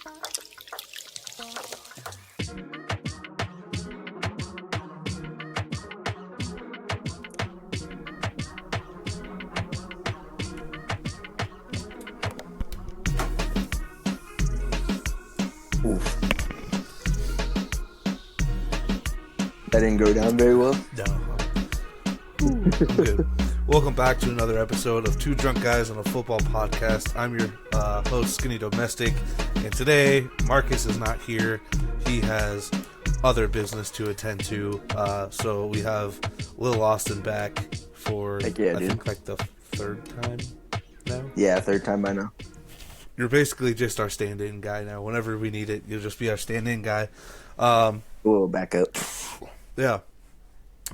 Oof. That didn't go down very well. No. I'm good. Welcome back to another episode of Two Drunk Guys on a Football Podcast. I'm your host, Skinny Domestic, and today Marcus is not here. He has other business to attend to, so we have Lil Austin back for, I think, like the third time now? Yeah, third time by now. You're basically just our stand-in guy now. Whenever we need it, you'll just be our stand-in guy. We'll back up. Yeah.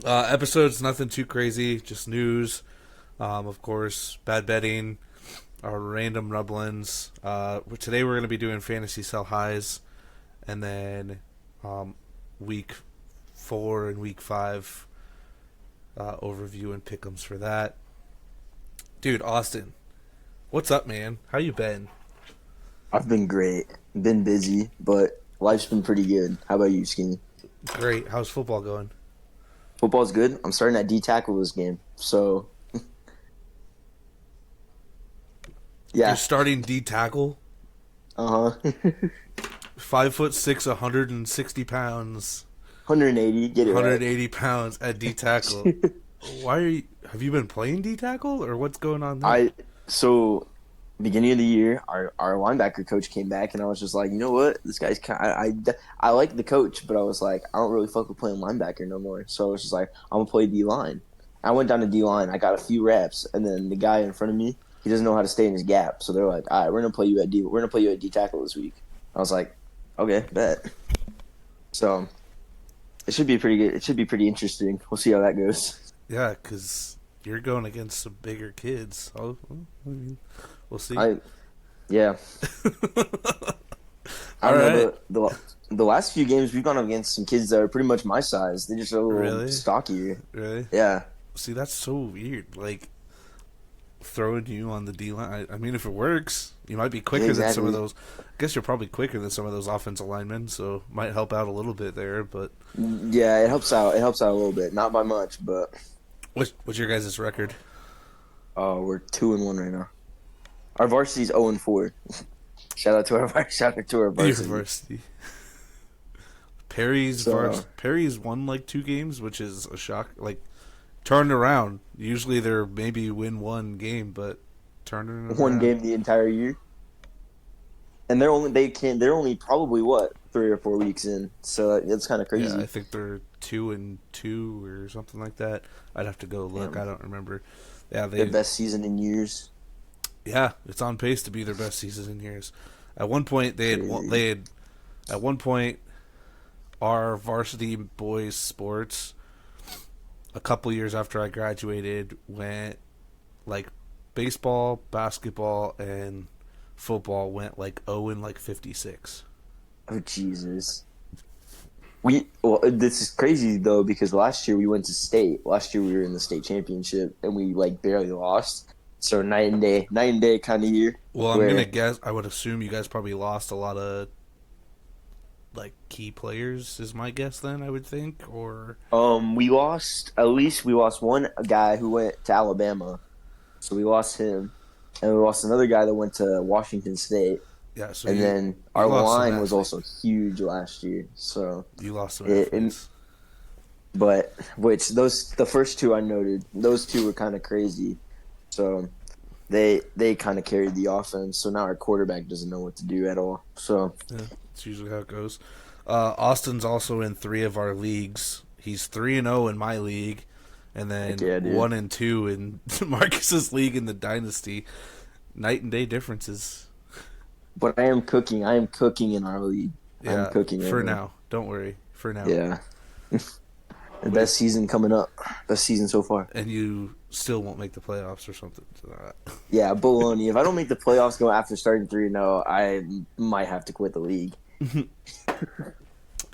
Episodes, nothing too crazy, just news. Of course, bad betting, our random rumblins. Today we're going to be doing fantasy sell highs, and then week 4 and week 5 overview and pick'ems for that. Dude, Austin, what's up, man? How you been? I've been great. Been busy, but life's been pretty good. How about you, Skinny? Great. How's football going? Football's good. I'm starting at D-tackle this game, so yeah. You're starting D-tackle? 5'6", 160 pounds. 180. Get it 180 right. pounds at D-tackle. Why are you? Have you been playing D-tackle, or what's going on there? So beginning of the year, our linebacker coach came back, and I was just like, you know what, this guy's kind of, I like the coach, but I was like, I don't really fuck with playing linebacker no more. So I was just like, I'm gonna play D line. I went down to D line. I got a few reps, and then the guy in front of me, he doesn't know how to stay in his gap. So they're like, all right, we're gonna play you at D tackle this week. I was like, okay, bet. So it should be pretty good. It should be pretty interesting. We'll see how that goes. Yeah, because you're going against some bigger kids. Oh, I mean, we'll see. Yeah. I All don't know, the last few games we've gone up against some kids that are pretty much my size. They just are a little stockier. Really? Yeah. See, that's so weird. Like, throwing you on the D-line. I mean, if it works, you might be quicker than some of those. I guess you're probably quicker than some of those offensive linemen, so might help out a little bit there. But yeah, it helps out. It helps out a little bit. Not by much, but. What's your guys' record? We're 2-1 right now. Our varsity's 0-4. Shout out to our varsity. Perry's won like 2 games, which is a shock. Like, turned around. Usually they're maybe win 1 game, but turning it around. 1 game the entire year. And they're only probably 3 or 4 weeks in. So it's kind of crazy. Yeah, I think they're 2-2 or something like that. I'd have to go look. Damn. I don't remember. Yeah, their best season in years. Yeah, it's on pace to be their best season in years. At one point, our varsity boys sports, a couple years after I graduated, went like baseball, basketball, and football went like 0-56. Oh Jesus! This is crazy though, because last year we went to state. Last year we were in the state championship and we like barely lost. So night and day kind of year. Well, I'm gonna guess. I would assume you guys probably lost a lot of like key players. Is my guess then? I would think, or we lost one guy who went to Alabama, so we lost him, and we lost another guy that went to Washington State. Yeah, so then our line was also huge last year. So you lost some athletes. But the first 2 I noted, those 2 were kind of crazy. So they kind of carried the offense. So now our quarterback doesn't know what to do at all. So yeah, that's usually how it goes. Austin's also in 3 of our leagues. He's 3-0 in my league, and then 1-2 in Marcus's league in the Dynasty. Night and day differences. But I am cooking. In our league. Yeah, I'm cooking for now. Don't worry. For now. Yeah. The best season coming up. Best season so far. And you still won't make the playoffs or something. Yeah, baloney. If I don't make the playoffs going after starting 3-0, I might have to quit the league.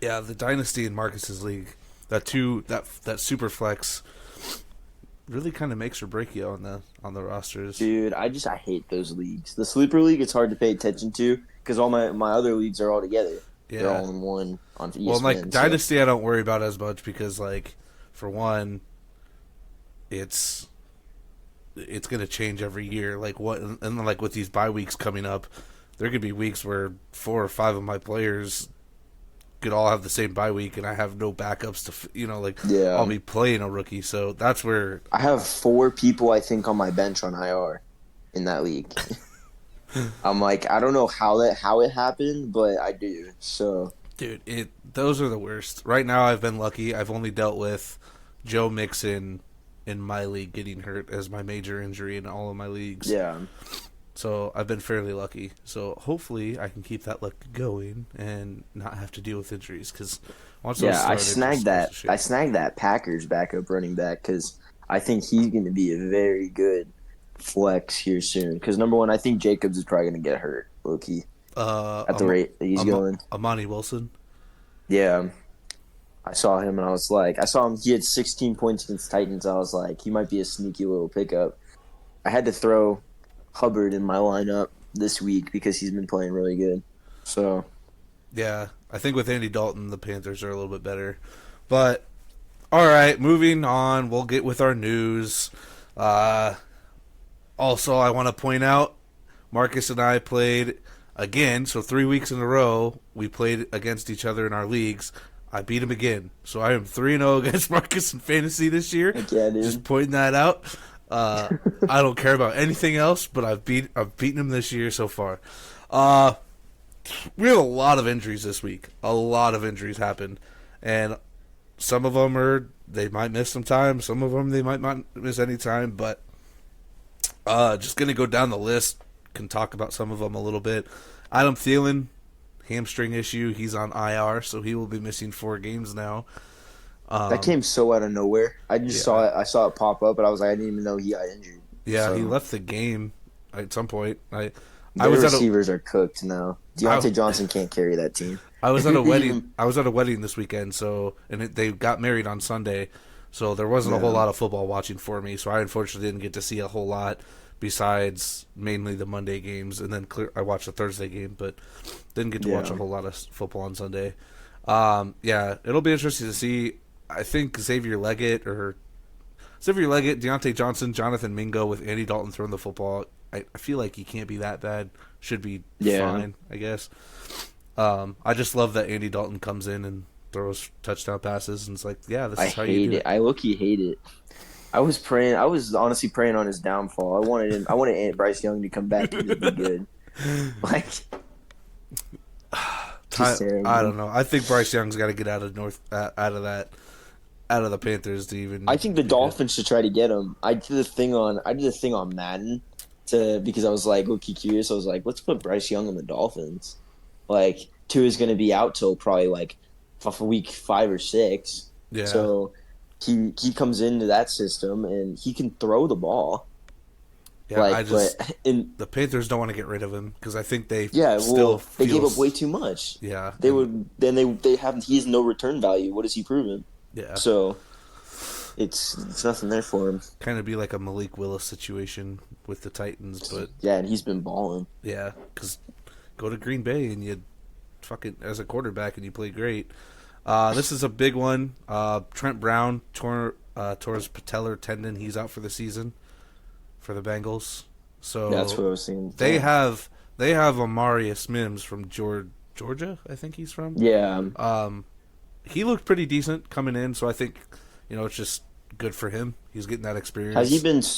Yeah, the Dynasty in Marcus's league. That super flex really kind of makes or break you on the rosters. Dude, I hate those leagues. The sleeper league, it's hard to pay attention to because all my other leagues are all together. They're Yeah. all in one on Well, in like ESPN. So Dynasty, I don't worry about as much because like for one, it's it's gonna change every year. Like what, and then like with these bye weeks coming up, there could be weeks where 4 or 5 of my players could all have the same bye week, and I have no backups to like I'll yeah, be playing a rookie. So that's where I have 4 people I think on my bench on IR in that league. I'm like, I don't know how it happened, but I do. So dude, those are the worst. Right now, I've been lucky. I've only dealt with Joe Mixon in my league getting hurt as my major injury in all of my leagues. yeah, So I've been fairly lucky. So hopefully I can keep that luck going and not have to deal with injuries. Because once those yeah. start, it just goes to I shit. snagged that Packers backup running back because I think he's going to be a very good flex here soon. Because number one, I think Jacobs is probably going to get hurt, low key, at the rate that he's going. Amani Wilson. Yeah, I saw him and I was like, I saw him. He had 16 points against Titans. I was like, he might be a sneaky little pickup. I had to throw Hubbard in my lineup this week because he's been playing really good. So Yeah, I think with Andy Dalton, the Panthers are a little bit better. But all right, moving on. We'll get with our news. Uh, Also, I want to point out Marcus and I played again. So 3 weeks in a row, we played against each other in our leagues. I beat him again. So I am 3-0 against Marcus in fantasy this year. heck yeah, Just dude. pointing that out. I don't care about anything else, but I've beaten him this year so far. Uh, we have a lot of injuries this week. A lot of injuries happened, and some of them they might miss some time. Some of them they might not miss any time. But just gonna go down the list. Can talk about some of them a little bit. Adam Thielen, hamstring issue. He's on IR, so he will be missing 4 games now. That came so out of nowhere. I just Yeah, saw it. I saw it pop up, but I was like, I didn't even know he got injured. yeah, he So left the game at some point. I their was at a receivers are cooked now. I, Deontay Johnson can't carry that team. I was at a wedding. I was at a wedding this weekend. They got married on Sunday, so there wasn't a whole Yeah, lot of football watching for me. So I unfortunately didn't get to see a whole lot besides mainly the Monday games, and then I watched the Thursday game, but didn't get to watch a yeah. whole lot of football on Sunday. Yeah, it'll be interesting to see. I think Xavier Leggett, Deontay Johnson, Jonathan Mingo with Andy Dalton throwing the football. I feel like he can't be that bad. Should be Yeah. fine, I guess. I just love that Andy Dalton comes in and throws touchdown passes, and it's like, yeah, this I is how you hate do it. it. I low-key hate it. I was praying. I was honestly praying on his downfall. I wanted him. I wanted Bryce Young to come back and just be good. Like, just I terrible. don't know. I think Bryce Young's got to get out of out of the Panthers to even I think the be good. Dolphins should try to get him. I did a thing on Madden because I was like low-key curious. I was like, let's put Bryce Young on the Dolphins. Like, Tua is going to be out till probably like week 5 or 6. Yeah, So he comes into that system and he can throw the ball. yeah. But in The Panthers don't want to get rid of him because I think they yeah, still well, they gave feel up way too much. yeah, They would then they have he has no return value. What has he proven? yeah. So it's nothing there for him. Kind of be like a Malik Willis situation with the Titans, but Yeah, and he's been balling. yeah, because go to Green Bay and you fucking as a quarterback and you play great. This is a big one. Trent Brown tore his patellar tendon. He's out for the season for the Bengals. So That's what I was saying. they have Amarius Mims from Georgia. I think he's from. Yeah. He looked pretty decent coming in, so I think it's just good for him. He's getting that experience.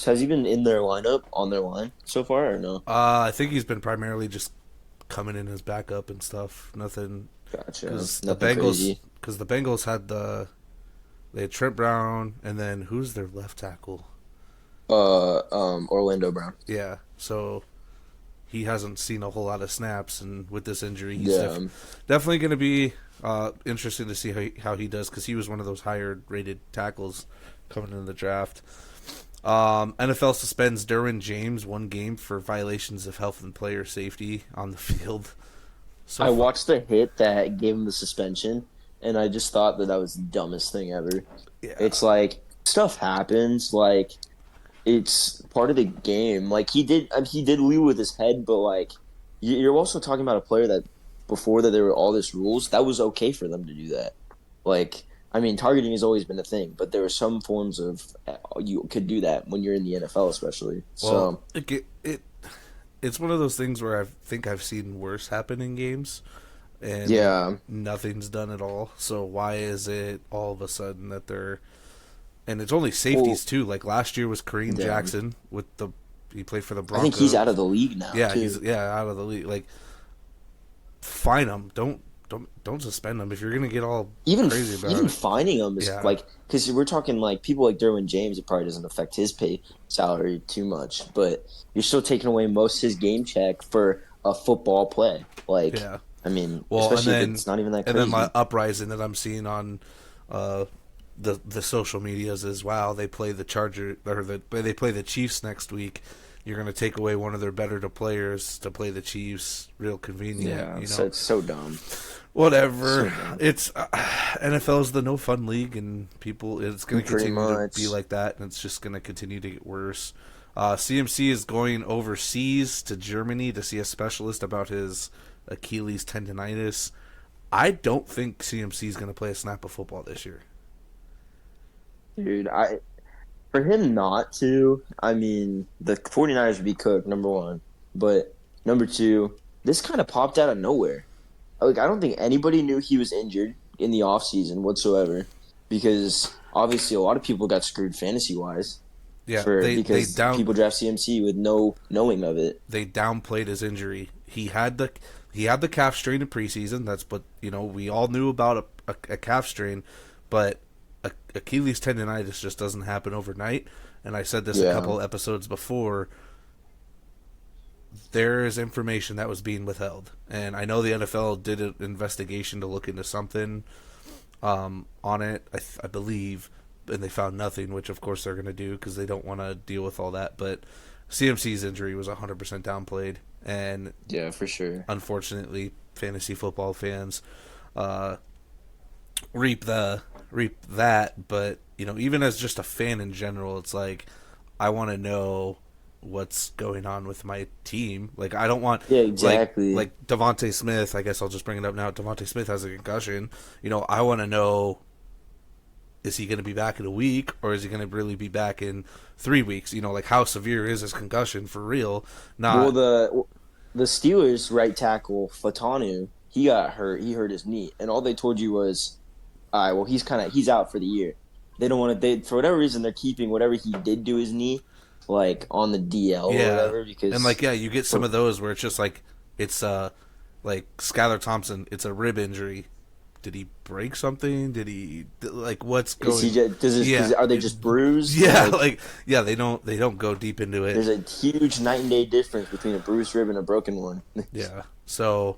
Has he been in their lineup on their line so far or no? I think he's been primarily just coming in as backup and stuff. Nothing Gotcha. because Nothing crazy. the Bengals had they had Trent Brown and then who's their left tackle? Orlando Brown. Yeah, so he hasn't seen a whole lot of snaps, and with this injury, he's Yeah. definitely going to be interesting to see how he does because he was one of those higher rated tackles coming in the draft. NFL suspends Derwin James 1 game for violations of health and player safety on the field. So I watched the hit that gave him the suspension, and I just thought that was the dumbest thing ever. yeah, It's like stuff happens. Like it's part of the game. Like he did lead with his head, but like you're also talking about a player that before that there were all this rules. That was okay for them to do that. Like I mean, targeting has always been a thing, but there are some forms of you could do that when you're in the NFL, especially. Well, So it's one of those things where I think I've seen worse happen in games, and yeah, nothing's done at all. So why is it all of a sudden that they're and it's only well, safeties too? Like last year was Kareem yeah, Jackson with the he played for the I think he's out of Broncos. the league now Yeah, he's too. out of the league. Like fine him. Don't suspend him if you're gonna get all crazy about Even it. finding him is Yeah, like because we're talking like people like Derwin James. It probably doesn't affect his pay salary too much, but you're still taking away most of his game check for a football play. Like yeah. I mean, Well, especially if it's not even that my crazy. uprising that I'm seeing on uh, the social medias is wow they play the Charger or they play the Chiefs next week. You're going to take away one of their better players to play the Chiefs. Real convenient, Yeah, you so know. it's so dumb, so Whatever. dumb. It's NFL is the no fun league, and people it's going to Pretty continue to be much. like that, and it's just going to continue to get worse. CMC is going overseas to Germany to see a specialist about his Achilles tendonitis. I don't think CMC is going to play a snap of football this year. Dude, I for him not to, I mean, the 49ers would be cooked, number one. But number two, this kind of popped out of nowhere. Like, I don't think anybody knew he was injured in the offseason whatsoever because obviously a lot of people got screwed fantasy wise Yeah, for because people draft CMC with no knowing of it. they downplayed his injury. He had the calf strain in preseason. That's but you know we all knew about a calf strain, but Achilles tendonitis just doesn't happen overnight. And I said this a Yeah. couple episodes before. There is information that was being withheld, and I know the NFL did an investigation to look into something on it. I believe, and they found nothing, which of course they're going to do because they don't want to deal with all that. But CMC's injury was 100% downplayed, and Yeah, for sure. unfortunately, fantasy football fans uh, reap the reap that. But you know, even as just a fan in general, it's like I want to know what's going on with my team. Like I don't want Yeah, exactly. like Devonte Smith. I guess I'll just bring it up now. Devonte Smith has a concussion. You know, I want to know is he going to be back in a week or is he going to really be back in 3 weeks? You know, like how severe is his concussion for real? Well, Not the Steelers right tackle Fatanu, he got hurt. He hurt his knee, and all they told you was, "All right, well, he's out for the year." They don't want to. They for whatever reason they're keeping whatever he did to his knee, like on the DL or yeah, whatever. and like Because yeah, you get some for of those where it's just it's like Skylar Thompson. It's a rib injury. Did he break something? Did he like what's is he going? just Yeah, are they just bruised? yeah, Like yeah. They don't go deep into it. there's a huge night and day difference between a bruised rib and a broken one. Yeah, so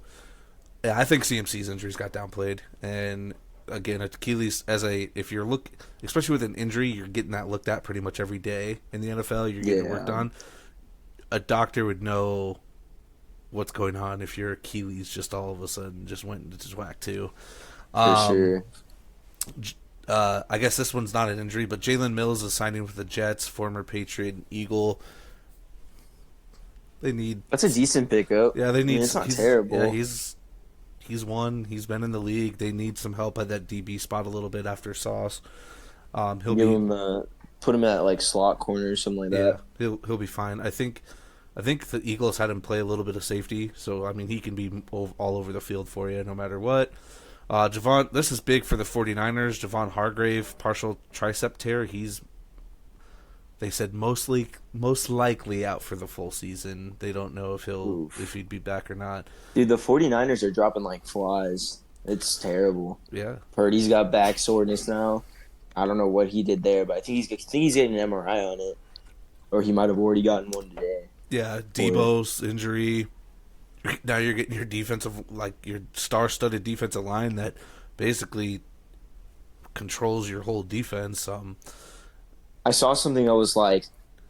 yeah, I think CMC's injuries got downplayed, and again, Achilles as a if you're especially with an injury, you're getting that looked at pretty much every day in the NFL. You're getting it worked Yeah, on. A doctor would know what's going on if your Achilles just all of a sudden just went into just whack too. for Um, sure. I guess this one's not an injury, but Jalen Mills is signing with the Jets, former Patriot and Eagle. They need, That's a decent pickup. yeah, they I mean, need. it's not He's yeah, terrible. he's won. He's been in the league. They need some help at that DB spot a little bit after Sauce. He'll Give be him the put him at like slot corner or something like yeah, that. he'll be fine. I think the Eagles had him play a little bit of safety, so I mean he can be all over the field for you no matter what. Javon, this is big for the 49ers. Javon Hargrave, partial tricep tear. They said most likely out for the full season. They don't know if Oof. he'd be back or not. Dude, the 49ers are dropping like flies. It's terrible. Yeah, Purdy's got back soreness now. I don't know what he did there, but I think he's getting an MRI on it. Or he might have already gotten one today. yeah. Or Debo's injury. Now you're getting your your star-studded defensive line that basically controls your whole defense. I saw something that was like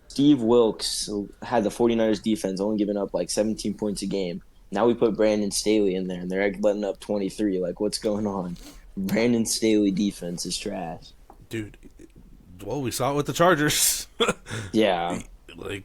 Steve Wilkes had the 49ers defense only giving up like 17 points a game. Now we put Brandon Staley in there and they're letting up 23. Like what's going on? Brandon Staley defense is trash. Dude, Well, we saw it with the Chargers. Yeah. like,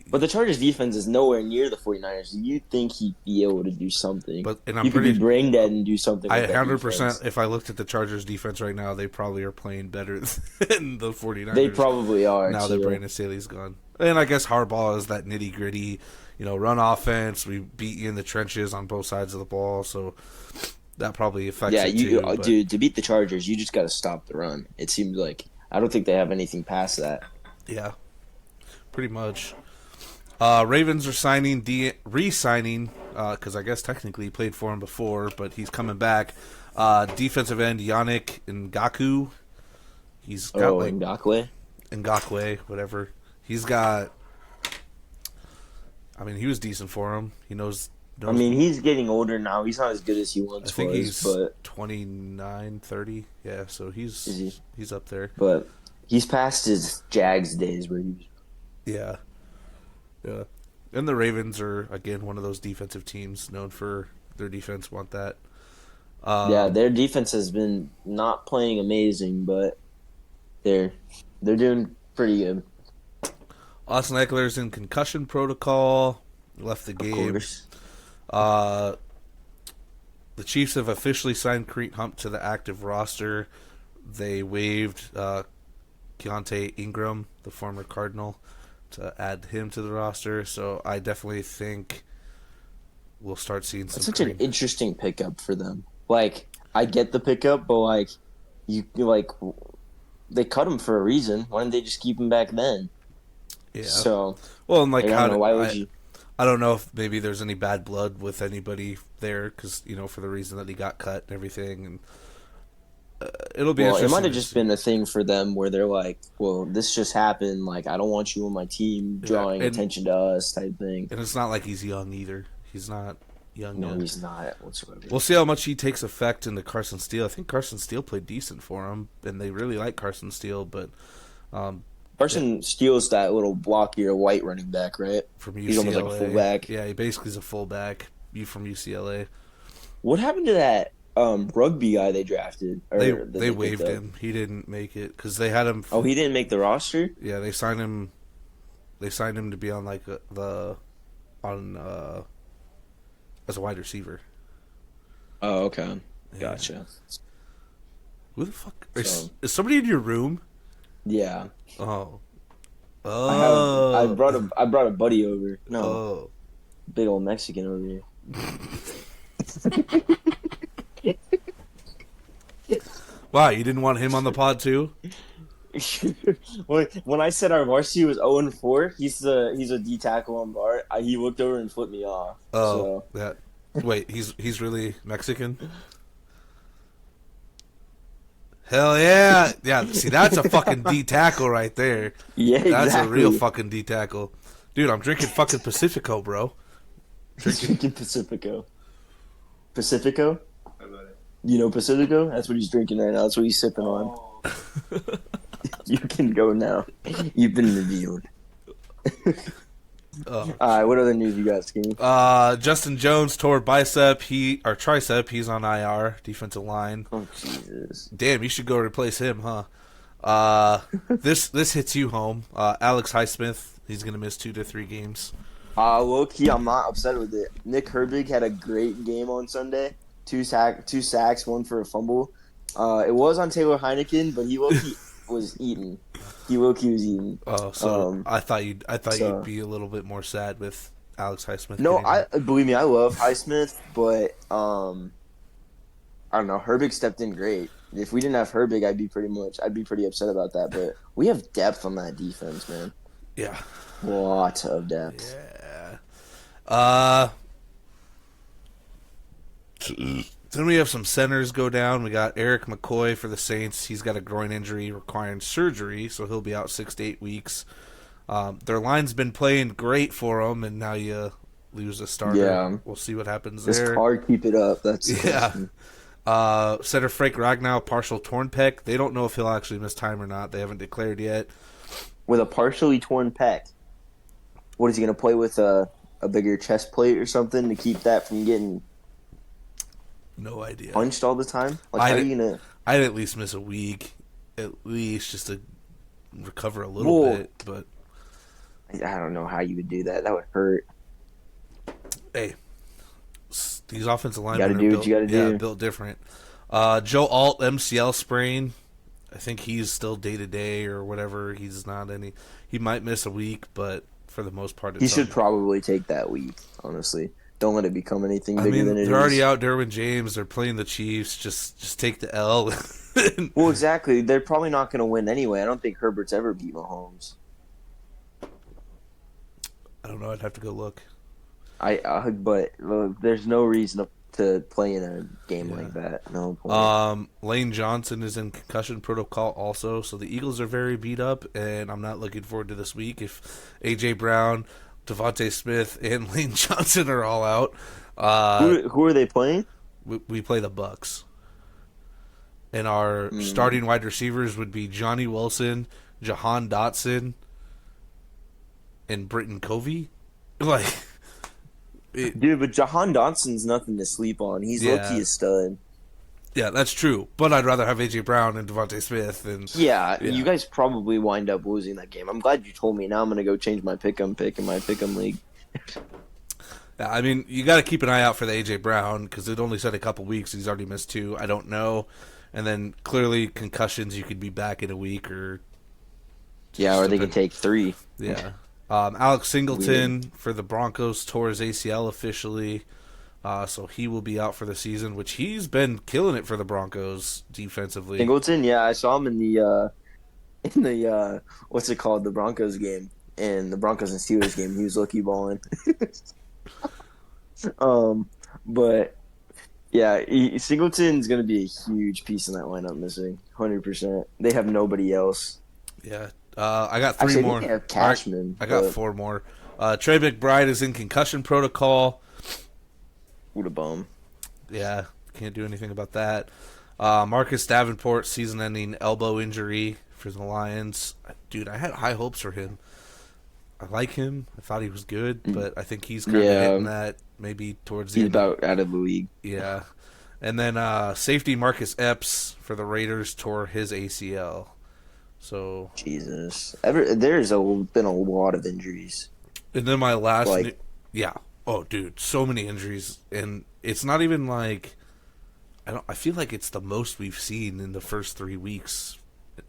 But the Chargers defense is nowhere near the 49ers. You'd think he'd be able to do something. and I'm You could be pretty. brain dead and do something I with that 100%. defense. If I looked at the Chargers defense right now, they probably are playing better than the 49ers. They probably are, now too. that Brandon Staley's gone. And I guess Harbaugh is that nitty gritty, run offense. We beat you in the trenches on both sides of the ball, so that probably affects it too. Dude, to beat the Chargers, you just got to stop the run. It seems like I don't think they have anything past that. Yeah, pretty much. Ravens are re-signing, because I guess technically he played for him before, but he's coming back. Defensive end Yannick Ngakoue. He's got Ngakoue, whatever. He's got. I mean, he was decent for him. He knows. I mean, he's getting older now. He's not as good as he once was. I think he's but 29, 30. Yeah, so he's up there. But he's past his Jags days where he was. Yeah. Yeah. And the Ravens are, again, one of those defensive teams known for their defense. Want that. Yeah, their defense has been not playing amazing, but they're doing pretty good. Austin Eckler's in concussion protocol. Left the game. Of course. The Chiefs have officially signed Kareem Hunt to the active roster. They waived Keontae Ingram, the former Cardinal, to add him to the roster. So I definitely think we'll start seeing some. That's such an interesting pickup for them. Like, I get the pickup, but they cut him for a reason. Why didn't they just keep him back then? Yeah. So, well, and why would you? I don't know if maybe there's any bad blood with anybody there because for the reason that he got cut and everything, and it'll be. Well, it might have just been a thing for them where they're like, "Well, this just happened. Like, I don't want you on my team drawing attention to us," type thing. And it's not like he's young either. He's not young. No, yet. he's not whatsoever. We'll see how much he takes effect into Carson Steele. I think Carson Steele played decent for him, and they really like Carson Steele, but. Carson Steele's that little blockier white running back, right? From UCLA. He's almost like a fullback. Yeah, he basically is a fullback. You from UCLA. What happened to that rugby guy they drafted? They waived him. He didn't make it because they had him. Oh, he didn't make the roster? Yeah, they signed him. They signed him to be on as a wide receiver. Oh, okay. Yeah. Gotcha. Who the fuck is somebody in your room? Yeah. Oh. I brought a buddy over. No. Oh. Big old Mexican over here. Wow, you didn't want him on the pod too? When I said our varsity was 0-4, he's a D tackle on bar. He looked over and flipped me off. Oh, that. Wait, he's really Mexican? Hell yeah. Yeah, see, that's a fucking D tackle right there. Yeah, exactly. That's a real fucking D tackle. Dude, I'm drinking fucking Pacifico, bro. Drinking Pacifico. Pacifico? You know Pacifico? That's what he's drinking right now. That's what he's sipping on. You can go now. You've been revealed. All right, what other news you got, Skinny? Justin Jones tore tricep. He's on IR, defensive line. Oh Jesus! Damn, you should go replace him, huh? This hits you home. Alex Highsmith, he's gonna miss 2 to 3 games. Low key, I'm not upset with it. Nick Herbig had a great game on Sunday. 2 sacks, 1 for a fumble. It was on Taylor Heineken, but he was eaten. He low-key was eaten. Oh, so I thought you'd be a little bit more sad with Alex Highsmith. No, believe me, I love Highsmith, but I don't know. Herbig stepped in great. If we didn't have Herbig, I'd be pretty upset about that. But we have depth on that defense, man. Yeah, lots of depth. Yeah. Then we have some centers go down. We got Eric McCoy for the Saints. He's got a groin injury requiring surgery, so he'll be out 6 to 8 weeks. Their line's been playing great for them, and now you lose a starter. Yeah. We'll see what happens Does there. Carr keep it up? That's the question. Center Frank Ragnow, partial torn pec. They don't know if he'll actually miss time or not. They haven't declared yet. With a partially torn pec, what is he going to play with a bigger chest plate or something to keep that from getting no idea punched all the time? Like, how are you going to... I'd at least miss a week. At least just to recover a little Well, bit, but I don't know how you would do that. That would hurt. hey, these offensive You got to linemen are do what built, you got to yeah, do. built different. Joe Alt MCL sprain. I think he's still day to day or whatever. He's not any. He might miss a week, but for the most part, He it's should on. probably take that week. Honestly, don't let it become anything I bigger mean, than it they're already is. out Derwin James. They're playing the Chiefs. Just take the L. Well, exactly. They're probably not going to win anyway. I don't think Herbert's ever beat Mahomes. I don't know. I'd have to go look. But there's no reason to play in a game Yeah. like that. No point. Lane Johnson is in concussion protocol also, so the Eagles are very beat up, and I'm not looking forward to this week if AJ Brown, Devontae Smith, and Lane Johnson are all out. Who are they playing? We play the Bucks, and our Mm. starting wide receivers would be Johnny Wilson, Jahan Dotson, and Britton Covey. Like, Dude, but Jahan Dotson's nothing to sleep on. He's low-key yeah, a stud. yeah, that's true. But I'd rather have AJ Brown and Devontae Smith, and Yeah, yeah. you guys probably wind up losing that game. I'm glad you told me. Now I'm going to go change my pick'em pick in my pick'em league. Yeah, I mean, you got to keep an eye out for the AJ Brown because it only said a couple weeks. He's already missed 2. I don't know. And then clearly concussions, you could be back in a week or Yeah, just or they can take 3. Yeah. Alex Singleton Weird. for the Broncos tore his ACL officially, so he will be out for the season. Which he's been killing it for the Broncos defensively. Singleton, yeah, I saw him in the what's it called, the Broncos game, and the Broncos and Steelers game. He was lucky balling. But yeah, Singleton's gonna be a huge piece in that lineup. Missing 100%. They have nobody else. Yeah. I got 3 Actually, more. they have Cashman. I got but 4 more. Trey McBride is in concussion protocol. what a bum. Yeah, can't do anything about that. Marcus Davenport, season-ending elbow injury for the Lions. Dude, I had high hopes for him. I like him. I thought he was good, but I think he's kind of hitting that maybe towards the He's end. about out of the league. Yeah. And then safety Marcus Epps for the Raiders tore his ACL. So, Jesus, been a lot of injuries. and then my last, Like- yeah. Oh, dude, so many injuries, and it's not even like I feel like it's the most we've seen in the first 3 weeks,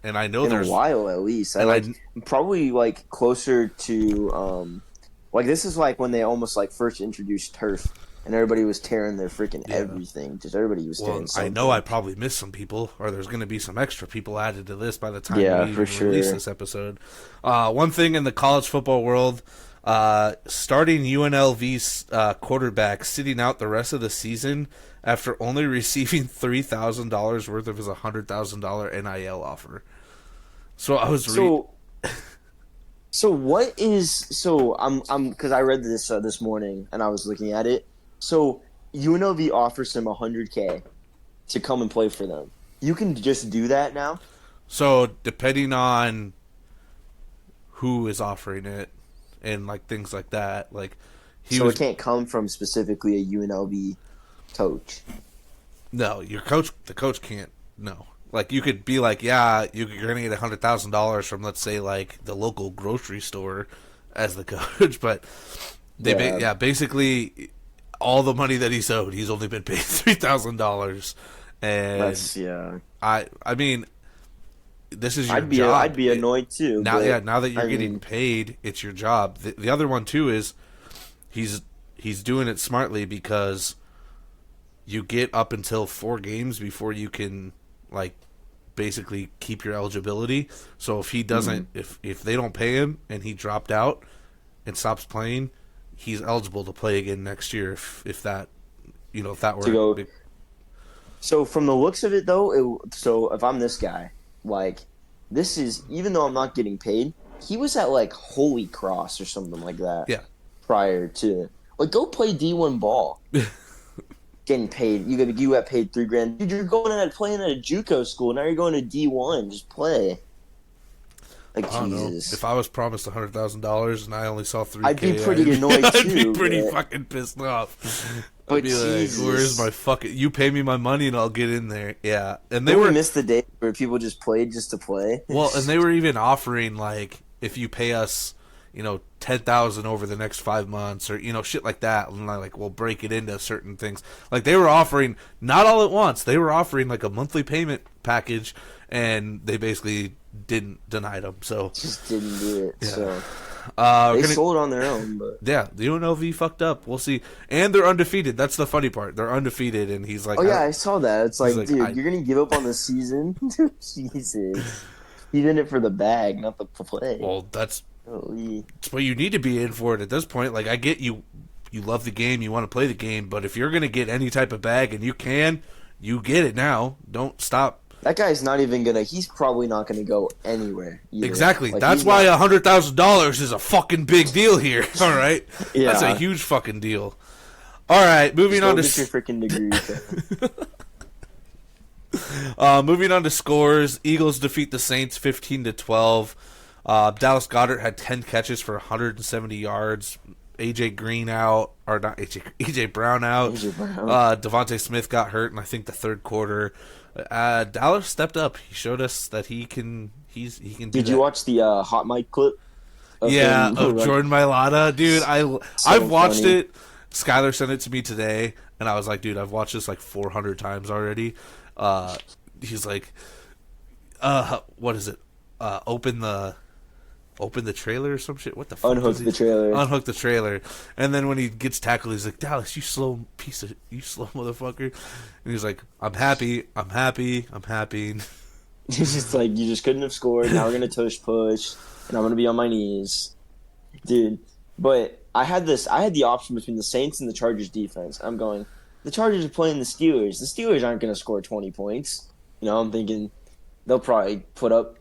and I know In there's a while, at least. and Probably like closer to like this is like when they almost like first introduced turf, and everybody was tearing their freaking Yeah. everything. Just everybody was Well, tearing I something. know I probably missed some people, or there's going to be some extra people added to this by the time Yeah, we for even release sure. this episode. One thing in the college football world, starting UNLV's quarterback sitting out the rest of the season after only receiving $3,000 worth of his $100,000 NIL offer. So I was So what is I'm because I read this morning and I was looking at it. So UNLV offers him $100K to come and play for them. You can just do that now. So depending on who is offering it and like things like that, like It can't come from specifically a UNLV coach. no, the coach can't. No, like you could be like, yeah, you're gonna get $100,000 from let's say like the local grocery store as the coach, but basically all the money that he's owed, he's only been paid $3,000, and I mean, this is your job. I'd be annoyed too. Now, but, now that you're I getting mean, paid, it's your job. The other one too is he's doing it smartly because you get up until 4 games before you can like basically keep your eligibility. So if he doesn't, if they don't pay him and he dropped out and stops playing, he's eligible to play again next year. If that were to go. So from the looks of it, though, so if I'm this guy, like, this is, even though I'm not getting paid, he was at, like, Holy Cross or something like that. Yeah. Prior to, like, go play D1 ball. Getting paid. You got paid $3,000. Dude, you're playing at a JUCO school. Now you're going to D1. Just play. Like, I don't know. Jesus. If I was promised $100,000 and I only saw $3K, I'd be pretty annoyed, I'd too. be pretty but- fucking pissed off. I'd But be like, "Where's my Jesus, fucking? You pay me my money and I'll get in there." Yeah, and they don't we were miss the day where people just played just to play? well, and they were even offering like if you pay us, 10,000 over the next 5 months, or shit like that, and like we'll break it into certain things. Like they were offering not all at once. They were offering like a monthly payment package, and they basically didn't deny them. So Just didn't do it. yeah. So We're they gonna sold on their own, but Yeah, the UNLV fucked up. We'll see. And they're undefeated. That's the funny part. They're undefeated, and he's like, oh yeah, I saw that. It's he's like, like, dude, you're gonna give up on the season? Jesus, he's in it for the bag, not the play. well, that's Holy. what you need to be in for it at this point. Like, I get you, you love the game, you want to play the game, but if you're gonna get any type of bag, and you get it now. Don't stop. That guy's not even gonna. He's probably not gonna go anywhere. Either. Exactly. Like, That's why $100,000 is a fucking big deal here. All right. Yeah. That's a huge fucking deal. All right. Moving on to get your freaking degree. moving on to scores. Eagles defeat the Saints 15-12. Dallas Goedert had 10 catches for 170 yards. AJ Green out, or not AJ Brown out. AJ Brown. Devontae Smith got hurt in I think the third quarter. Dallas stepped up. He showed us that he can. He can. Did you watch the hot mic clip? Of Jordan Mailata, dude. I've watched funny. it. Skylar sent it to me today, and I was like, dude, I've watched this like 400 times already. He's like, what is it? Open the trailer or some shit. What the fuck? Unhook the trailer. Unhook the trailer. And then when he gets tackled, he's like, Dallas, you slow motherfucker. And he's like, I'm happy. He's just like, you just couldn't have scored. Now we're gonna push, and I'm gonna be on my knees, dude. But I had the option between the Saints and the Chargers defense. I'm going, the Chargers are playing the Steelers. The Steelers aren't gonna score 20 points. I'm thinking they'll probably put up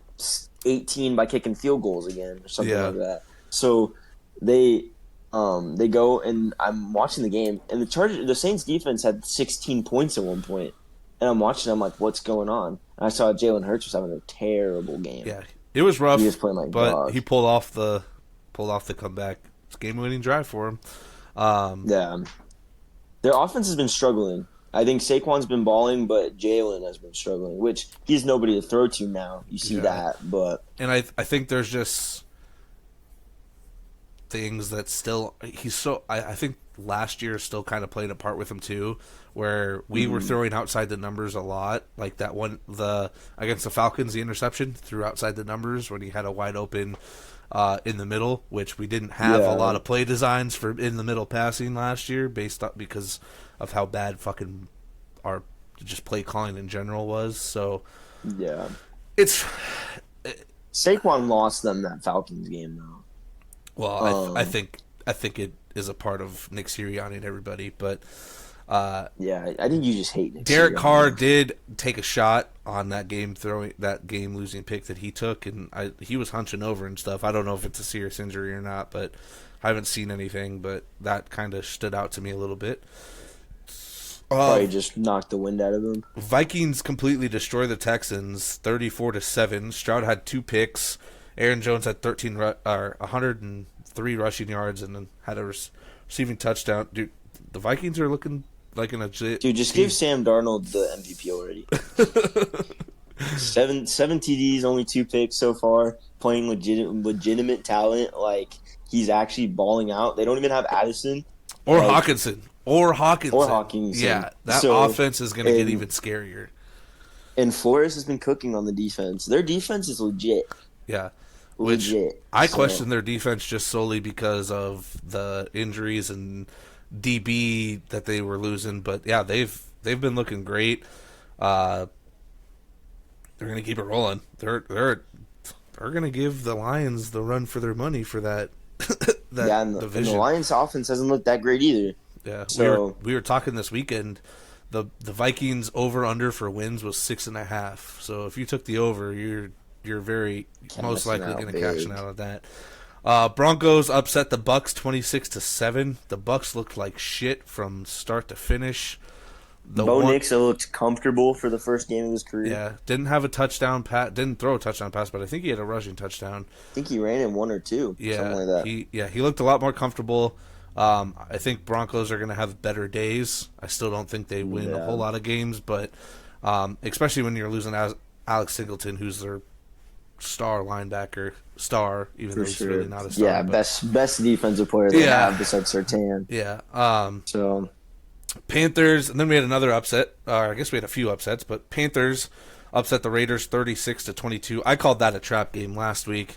18 by kicking field goals again or something like that. So they go, and I'm watching the game, and the Saints defense had 16 points at one point, and I'm watching. I'm like, what's going on? And I saw Jalen Hurts was having a terrible game. Yeah, it was rough. He was playing like but dog. he pulled off the comeback. It's a game-winning drive for him. Yeah, their offense has been struggling. I think Saquon's been balling, but Jalen has been struggling, which he's nobody to throw to now. You see that, but and I think there's just things that still I think last year still kind of played a part with him too, where we were throwing outside the numbers a lot, like that one against the Falcons, the interception threw outside the numbers when he had a wide open in the middle, which we didn't have a lot of play designs for in the middle passing last year because of how bad fucking our just play calling in general was. So yeah, Saquon lost them that Falcons game though. Well, I think it is a part of Nick Sirianni and everybody, but I think you just hate Nick Derek Sirianni. Carr did take a shot on that game losing pick that he took, and he was hunching over and stuff. I don't know if it's a serious injury or not, but I haven't seen anything. But that kind of stood out to me a little bit. Probably just knocked the wind out of him. Vikings completely destroy the Texans, 34-7. Stroud had 2 picks. Aaron Jones had 103 rushing yards and then had a receiving touchdown. Dude, the Vikings are looking like an legit Dude, just give Sam Darnold the MVP already. seven TDs, only 2 picks so far. Playing legitimate talent. Like, he's actually balling out. They don't even have Addison. Or Hawkinson. Yeah, that offense is going to get even scarier. And Flores has been cooking on the defense. Their defense is legit. Yeah. Legit. I question their defense just solely because of the injuries and DB that they were losing. But, yeah, they've been looking great. They're going to keep it rolling. They're going to give the Lions the run for their money for that and division. And the Lions offense hasn't looked that great either. Yeah, so we were talking this weekend. The Vikings over under for wins was 6.5. So if you took the over, you're very most likely going to cash out of that. Broncos upset the Bucks 26-7. The Bucks looked like shit from start to finish. Bo Nix looked comfortable for the first game of his career. Yeah, didn't have a touchdown pass, didn't throw a touchdown pass, but I think he had a rushing touchdown. I think he ran in 1 or 2. Yeah, something like that. He looked a lot more comfortable. I think Broncos are going to have better days. I still don't think they win a whole Yeah, lot of games, but especially when you're losing Alex Singleton, who's their star linebacker, even for though he's really sure. not a star. Yeah, But best defensive player they have yeah, besides Sertan. yeah. So Panthers, and then we had another upset. I guess we had a few upsets, but Panthers upset the Raiders 36-22. I called that a trap game last week.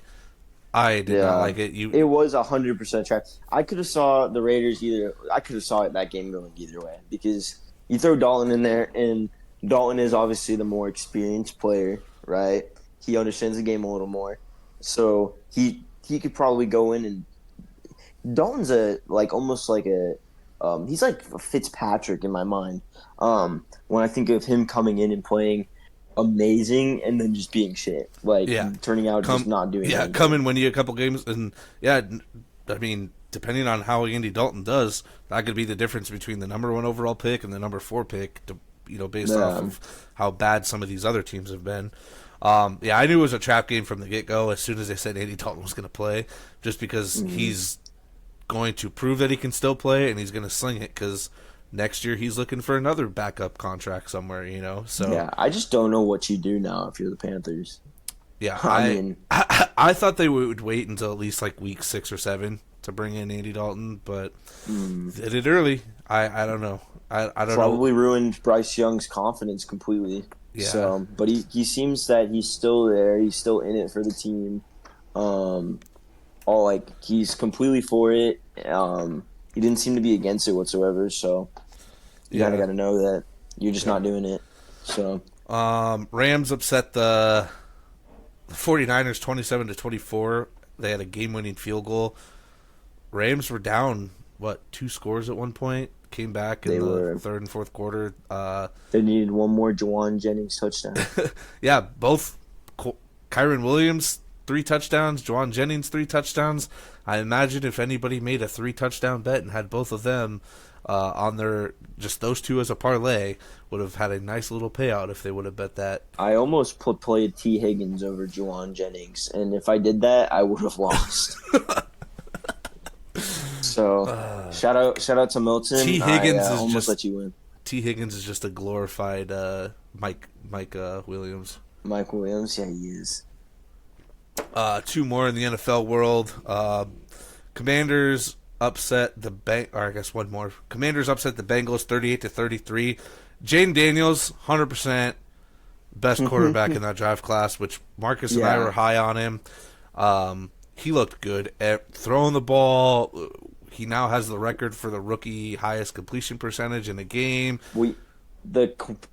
I did not yeah, like it. it was 100% track. I could have saw the Raiders either. I could have saw that game going either way because you throw Dalton in there, and Dalton is obviously the more experienced player, right? He understands the game a little more, so he could probably go in and Dalton's almost like a he's like a Fitzpatrick in my mind. When I think of him coming in and playing amazing and then just being shit, like yeah, turning out just not doing come anything. and win you a couple games, and yeah, I mean, depending on how Andy Dalton does, that could be the difference between the number one overall pick and the number four pick. Based off Yeah. of how bad some of these other teams have been. Yeah, I knew it was a trap game from the get go as soon as they said Andy Dalton was going to play, just because Mhm. he's going to prove that he can still play and he's going to sling it because next year he's looking for another backup contract somewhere, So Yeah, I just don't know what you do now if you're the Panthers. yeah, I mean, I thought they would wait until at least like week 6 or 7 to bring in Andy Dalton, but they did early. I don't know. I don't know. probably ruined Bryce Young's confidence completely. Yeah, So, but he seems that he's still there. He's still in it for the team. Um, all like he's completely for it. He didn't seem to be against it whatsoever. So you kind of yeah. got to know that you're just not doing it. So Rams upset the 49ers 27-24. They had a game-winning field goal. Rams were down what 2 scores at one point. Came back in they the were third and fourth quarter. they needed one more Jawan Jennings touchdown. Yeah, both Kyron Williams 3 touchdowns, Juwan Jennings 3 touchdowns. I imagine if anybody made a 3 touchdown bet and had both of them on their just those two as a parlay, would have had a nice little payout if they would have bet that. I almost played T Higgins over Juwan Jennings, and if I did that, I would have lost. So shout out to Milton. T I Higgins is almost just let you win. T Higgins is just a glorified Mike Williams. Mike Williams, yeah, he is. Two more in the NFL world. Commanders upset or I guess one more. Commanders upset the Bengals 38-33. Jane Daniels, 100% best quarterback in that draft class, which Marcus and I Yeah. were high on him. He looked good at throwing the ball. He now has the record for the rookie highest completion percentage in a game. The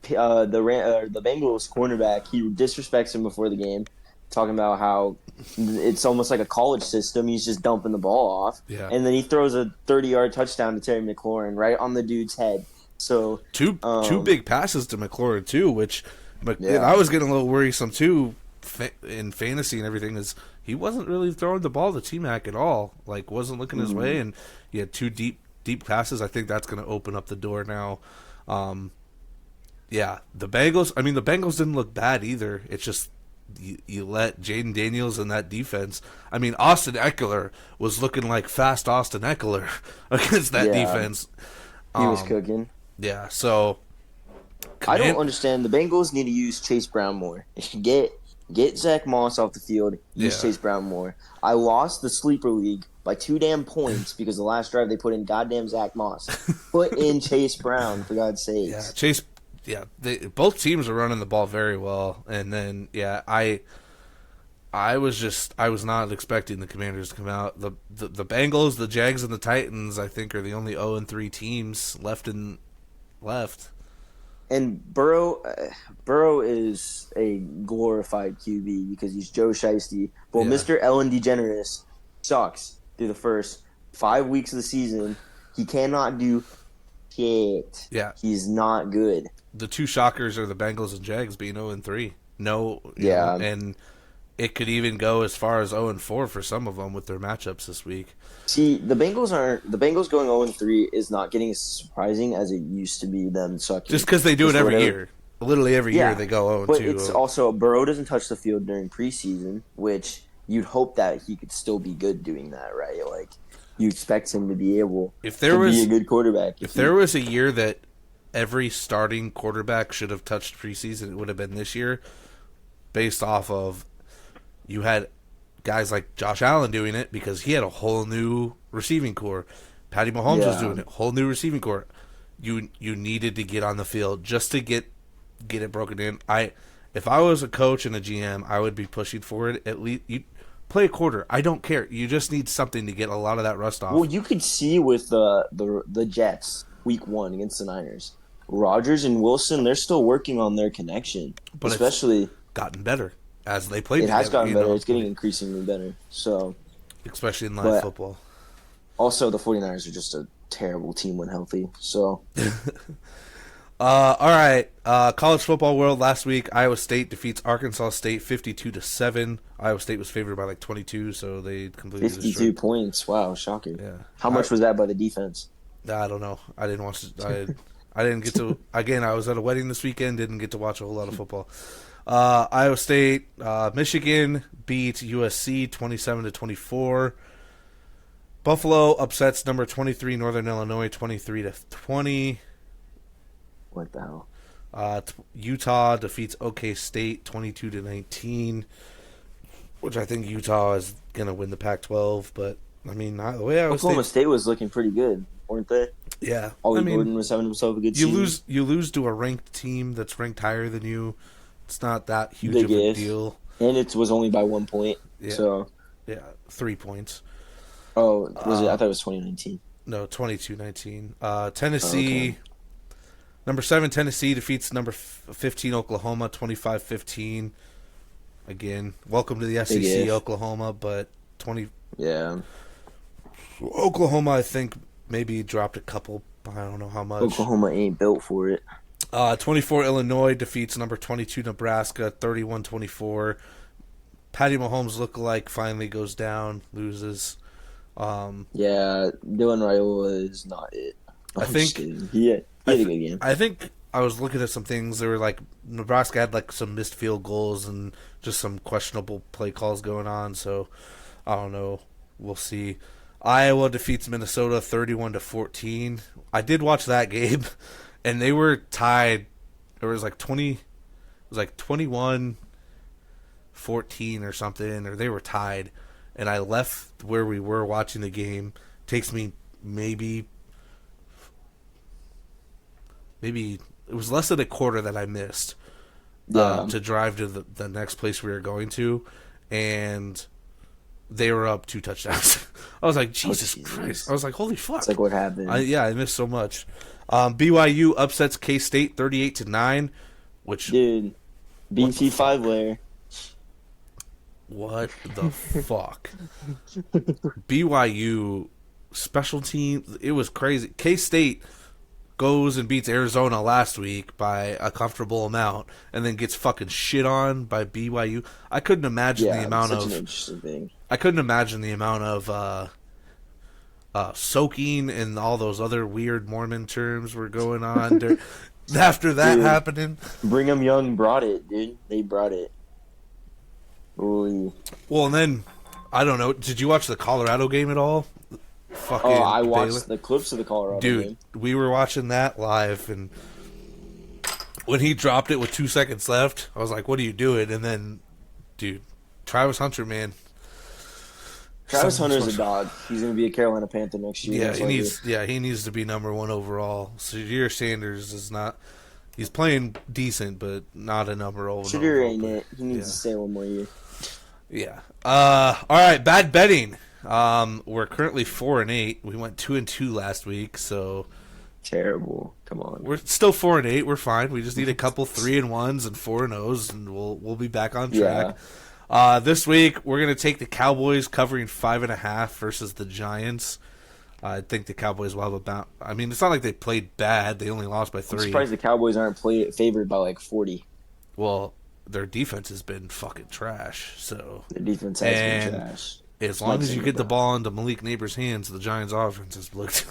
Bengals cornerback, he disrespects him before the game, talking about how it's almost like a college system. He's just dumping the ball off, Yeah. and then he throws a 30-yard touchdown to Terry McLaurin right on the dude's head. So Two big passes to McLaurin too, which Yeah. I was getting a little worrisome too in fantasy and everything. Is he wasn't really throwing the ball to T-Mac at all. Like wasn't looking his way, and he had two deep passes. I think that's going to open up the door now. Yeah, the Bengals. I mean, the Bengals didn't look bad either. It's just you let Jaden Daniels in that defense. I mean, Austin Eckler was looking like fast Austin Eckler against that Yeah. defense. he was cooking. Yeah, so I don't understand. The Bengals need to use Chase Brown more. Get Zach Moss off the field. Use Yeah. Chase Brown more. I lost the sleeper league by 2 damn points because the last drive they put in goddamn Zach Moss. Put in Chase Brown for God's sakes. Yeah, Chase. Yeah, both teams are running the ball very well, and then I was not expecting the Commanders to come out. The Bengals, the Jags, and the Titans, I think, are the only 0-3 teams left. And Burrow is a glorified QB because he's Joe Shiesty. But Yeah. Mr. Ellen DeGeneres sucks through the first 5 weeks of the season. He cannot do shit. Yeah, He's not good. the two shockers are the Bengals and Jags being 0-3. No, Yeah. and it could even go as far as 0-4 for some of them with their matchups this week. See, the Bengals going 0-3 is not getting as surprising as it used to be them sucking. Just because they do it Just every whatever. year. Literally every year they go 0-2. But it's also Burrow doesn't touch the field during preseason, which you'd hope that he could still be good doing that, right? Like you expect him to be able If there to be a was good quarterback. if there was a year that every starting quarterback should have touched preseason, it would have been this year, based off of you had guys like Josh Allen doing it because he had a whole new receiving core. Patty Mahomes was doing it, whole new receiving core. You needed to get on the field just to get it broken in. If I was a coach and a GM, I would be pushing for it. At least you play a quarter. I don't care. You just need something to get a lot of that rust off. Well, you could see with the Jets week 1 against the Niners, Rodgers and Wilson, they're still working on their connection, but especially it's gotten better as they played. It together, has gotten better. It's getting increasingly better. So, especially in live football. Also, the 49ers are just a terrible team when healthy. So, all right. College football world last week. Iowa State defeats Arkansas State 52-7. Iowa State was favored by like 22, so they completely 52 destroyed. points. Wow, shocking. Yeah. How much was that by the defense? I don't know. I didn't watch it. I didn't get to. Again, I was at a wedding this weekend. Didn't get to watch a whole lot of football. Iowa State, Michigan beat USC 27-24. Buffalo upsets number 23 Northern Illinois 23-20. What the hell? Utah defeats OK State 22-19, which I think Utah is gonna win the Pac-12. But I mean, the way Oklahoma State was looking pretty good, weren't they? Yeah, Ollie Gordon was having himself a good season. You lose to a ranked team that's ranked higher than you. It's not that huge Big of a if. deal. And it was only by 1 point. Yeah. So 3 points. Oh, was it? I thought it was 2019. No, 22-19. Tennessee, okay. Number 7 Tennessee defeats number 15 Oklahoma 25-15. Again, welcome to the SEC, Oklahoma, but 20. Yeah. Oklahoma, I think maybe dropped a couple. I don't know how much. Oklahoma ain't built for it. 24 Illinois defeats number 22 Nebraska 31-24. Patty Mahomes lookalike finally goes down, loses. Yeah, Dylan Raiola is not it. I think he had a good game. I think I was looking at some things. They were like Nebraska had like some missed field goals and just some questionable play calls going on. So I don't know. We'll see. Iowa defeats Minnesota 31-14. I did watch that game, and they were tied. It was like 20. It was like 21-14 or something, or they were tied. And I left where we were watching the game. Takes me maybe it was less than a quarter that I missed to drive to the next place we were going to, and they were up 2 touchdowns. I was like, Jesus Christ. I was like, holy fuck. It's like what happened. I missed so much. BYU upsets K-State 38-9, which... Dude, BT 5-layer. What the fuck? BYU special team, it was crazy. K-State goes and beats Arizona last week by a comfortable amount and then gets fucking shit on by BYU. I couldn't imagine the amount of... an interesting thing. I couldn't imagine the amount of soaking and all those other weird Mormon terms were going on after that happening. Brigham Young brought it, dude. They brought it. Ooh. Well, and then, I don't know, did you watch the Colorado game at all? I watched the clips of the Colorado game. Dude, we were watching that live, and when he dropped it with 2 seconds left, I was like, what are you doing? And then, dude, Travis Hunter, man. Travis Hunter's a dog. He's going to be a Carolina Panther next year. Yeah, he needs to be number 1 overall. Shadir Sanders is not... He's playing decent, but not a number 1 overall. Shadir ain't it. He needs to stay 1 more year. Yeah. All right, bad betting. We're currently 4-8. We went 2-2 last week, so terrible. Come on. We're still 4-8. We're fine. We just need a couple 3-1s and 4-0s, and we'll be back on track. Yeah. This week we're gonna take the Cowboys covering 5.5 versus the Giants. I think the Cowboys will have about. I mean, it's not like they played bad. They only lost by 3. I'm surprised the Cowboys aren't favored by like 40. Well, their defense has been fucking trash. So their defense has been trash. As long as you get the ball into Malik Neighbors' hands, the Giants' offense has looked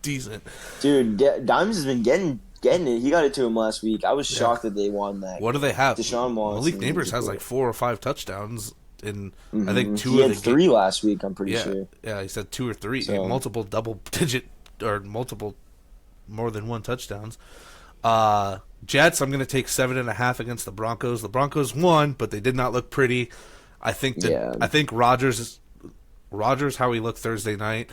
decent. Dude, Dimes has been getting it. He got it to him last week. I was shocked that they won that. What do they have? Deshaun Watson. Malik Neighbors has like 4 or 5 touchdowns and I think Mm-hmm. two He of had the 3 last week, I'm pretty yeah, sure. yeah, he said 2 or 3, So, multiple double digit or multiple more than one touchdowns. Jets, I'm going to take 7.5 against the Broncos. The Broncos won, but they did not look pretty. yeah. I think Rodgers, how he looked Thursday night,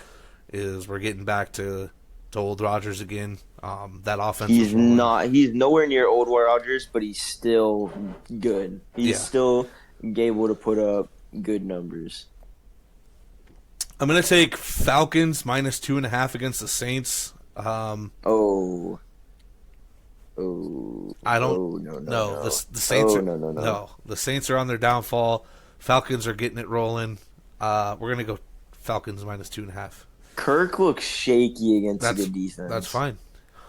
is we're getting back to old Rodgers again. That offense was rolling. He's nowhere near old Rodgers, but he's still good. He's Yeah, still able to put up good numbers. I'm going to take Falcons -2.5 against the Saints. Oh, oh, I don't oh, no, no, know. no. The Saints Oh, are no, no, no. no. The Saints are on their downfall. Falcons are getting it rolling. We're gonna go Falcons -2.5. Kirk looks shaky against a That's good defense. that's fine.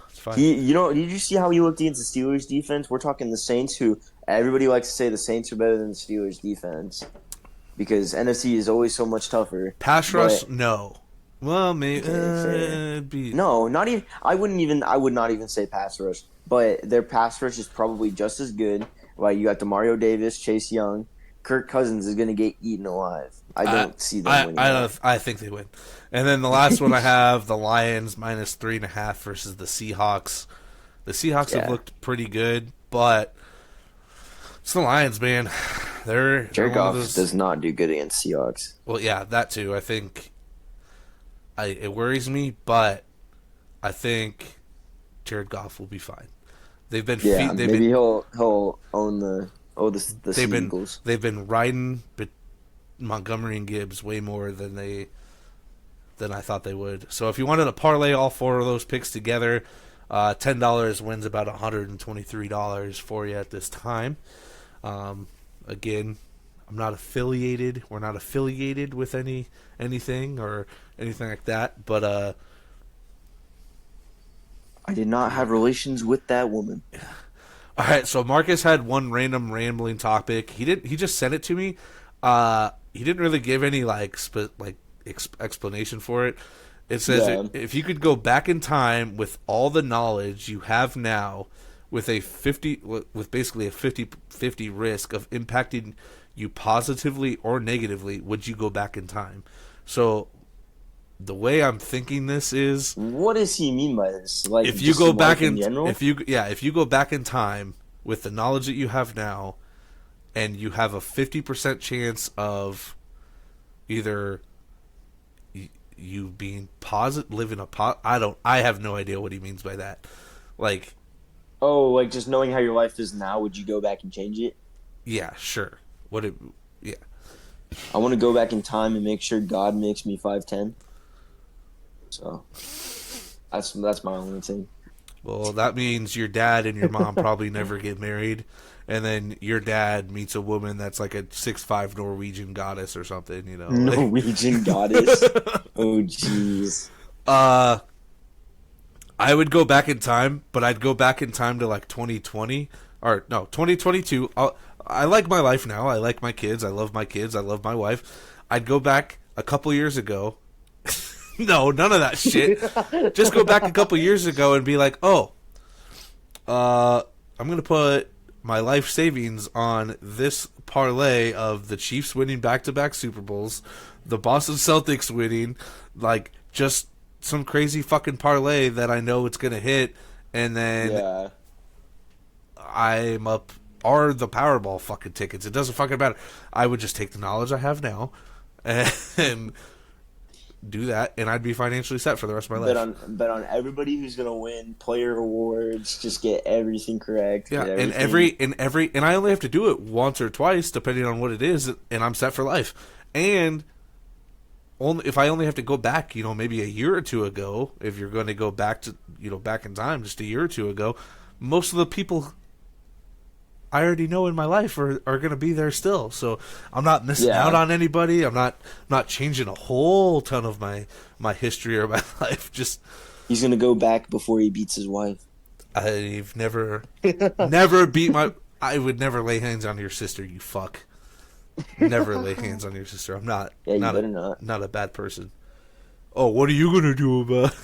It's fine. Did you see how he looked against the Steelers defense? We're talking the Saints, who everybody likes to say the Saints are better than the Steelers defense because NFC is always so much tougher. Pass rush, But no. Well, maybe okay, fair. it'd be No, not even. I would not even say pass rush, but their pass rush is probably just as good. Like you got Demario Davis, Chase Young, Kirk Cousins is going to get eaten alive. I don't see them winning. I think they win. And then the last one I have the Lions -3.5 versus the Seahawks. The Seahawks have looked pretty good, but it's the Lions, man. They're Jared one of Goff those. does not do good against Seahawks. Well, yeah, that too. I think it worries me, but I think Jared Goff will be fine. They've been Yeah, they've maybe been he'll own the they've been Eagles. they've been riding Montgomery and Gibbs way more than I thought they would. So if you wanted to parlay all 4 of those picks together, $10 wins about $123 for you at this time. Again, I'm not affiliated. We're not affiliated with anything or anything like that. But I did not have relations with that woman. all right. So Marcus had one random rambling topic. He just sent it to me. He didn't really give any explanation for it. It says if you could go back in time with all the knowledge you have now, with basically a 50-50 risk of impacting you positively or negatively, would you go back in time? So the way I'm thinking this is, What does he mean by this? Like, if you just go life back in general? if you go back in time with the knowledge that you have now, and you have a 50% chance of either you being positive, living I have no idea what he means by that. Like, Oh, like just knowing how your life is now, would you go back and change it? yeah, sure. Yeah. I want to go back in time and make sure God makes me 5'10". So that's my only thing. Well, that means your dad and your mom probably never get married, and then your dad meets a woman that's like a 6'5" Norwegian goddess or something, you know. Norwegian goddess. Oh, jeez. I would go back in time, but I'd go back in time to like 2020 or no, 2022. I like my life now. I like my kids. I love my kids. I love my wife. I'd go back a couple years ago. No, none of that shit. Just go back a couple years ago and be like, oh, I'm going to put my life savings on this parlay of the Chiefs winning back-to-back Super Bowls, the Boston Celtics winning, like just some crazy fucking parlay that I know it's going to hit, and then I'm up, or the Powerball fucking tickets. It doesn't fucking matter. I would just take the knowledge I have now and do that, and I'd be financially set for the rest of my life. Bet on everybody who's gonna win player awards. Just get everything correct. Yeah, and I only have to do it once or twice, depending on what it is, and I'm set for life. And if I only have to go back, maybe a year or two ago, if you're going to go back to, back in time, just a year or two ago, most of the people I already know in my life are going to be there still. So I'm not missing out on anybody. I'm not changing a whole ton of my history or my life. Just he's going to go back before he beats his wife. I've never beat I would never lay hands on your sister, you fuck. Never lay hands on your sister. I'm not. Yeah, you not better a, not. Not a bad person. Oh, what are you going to do about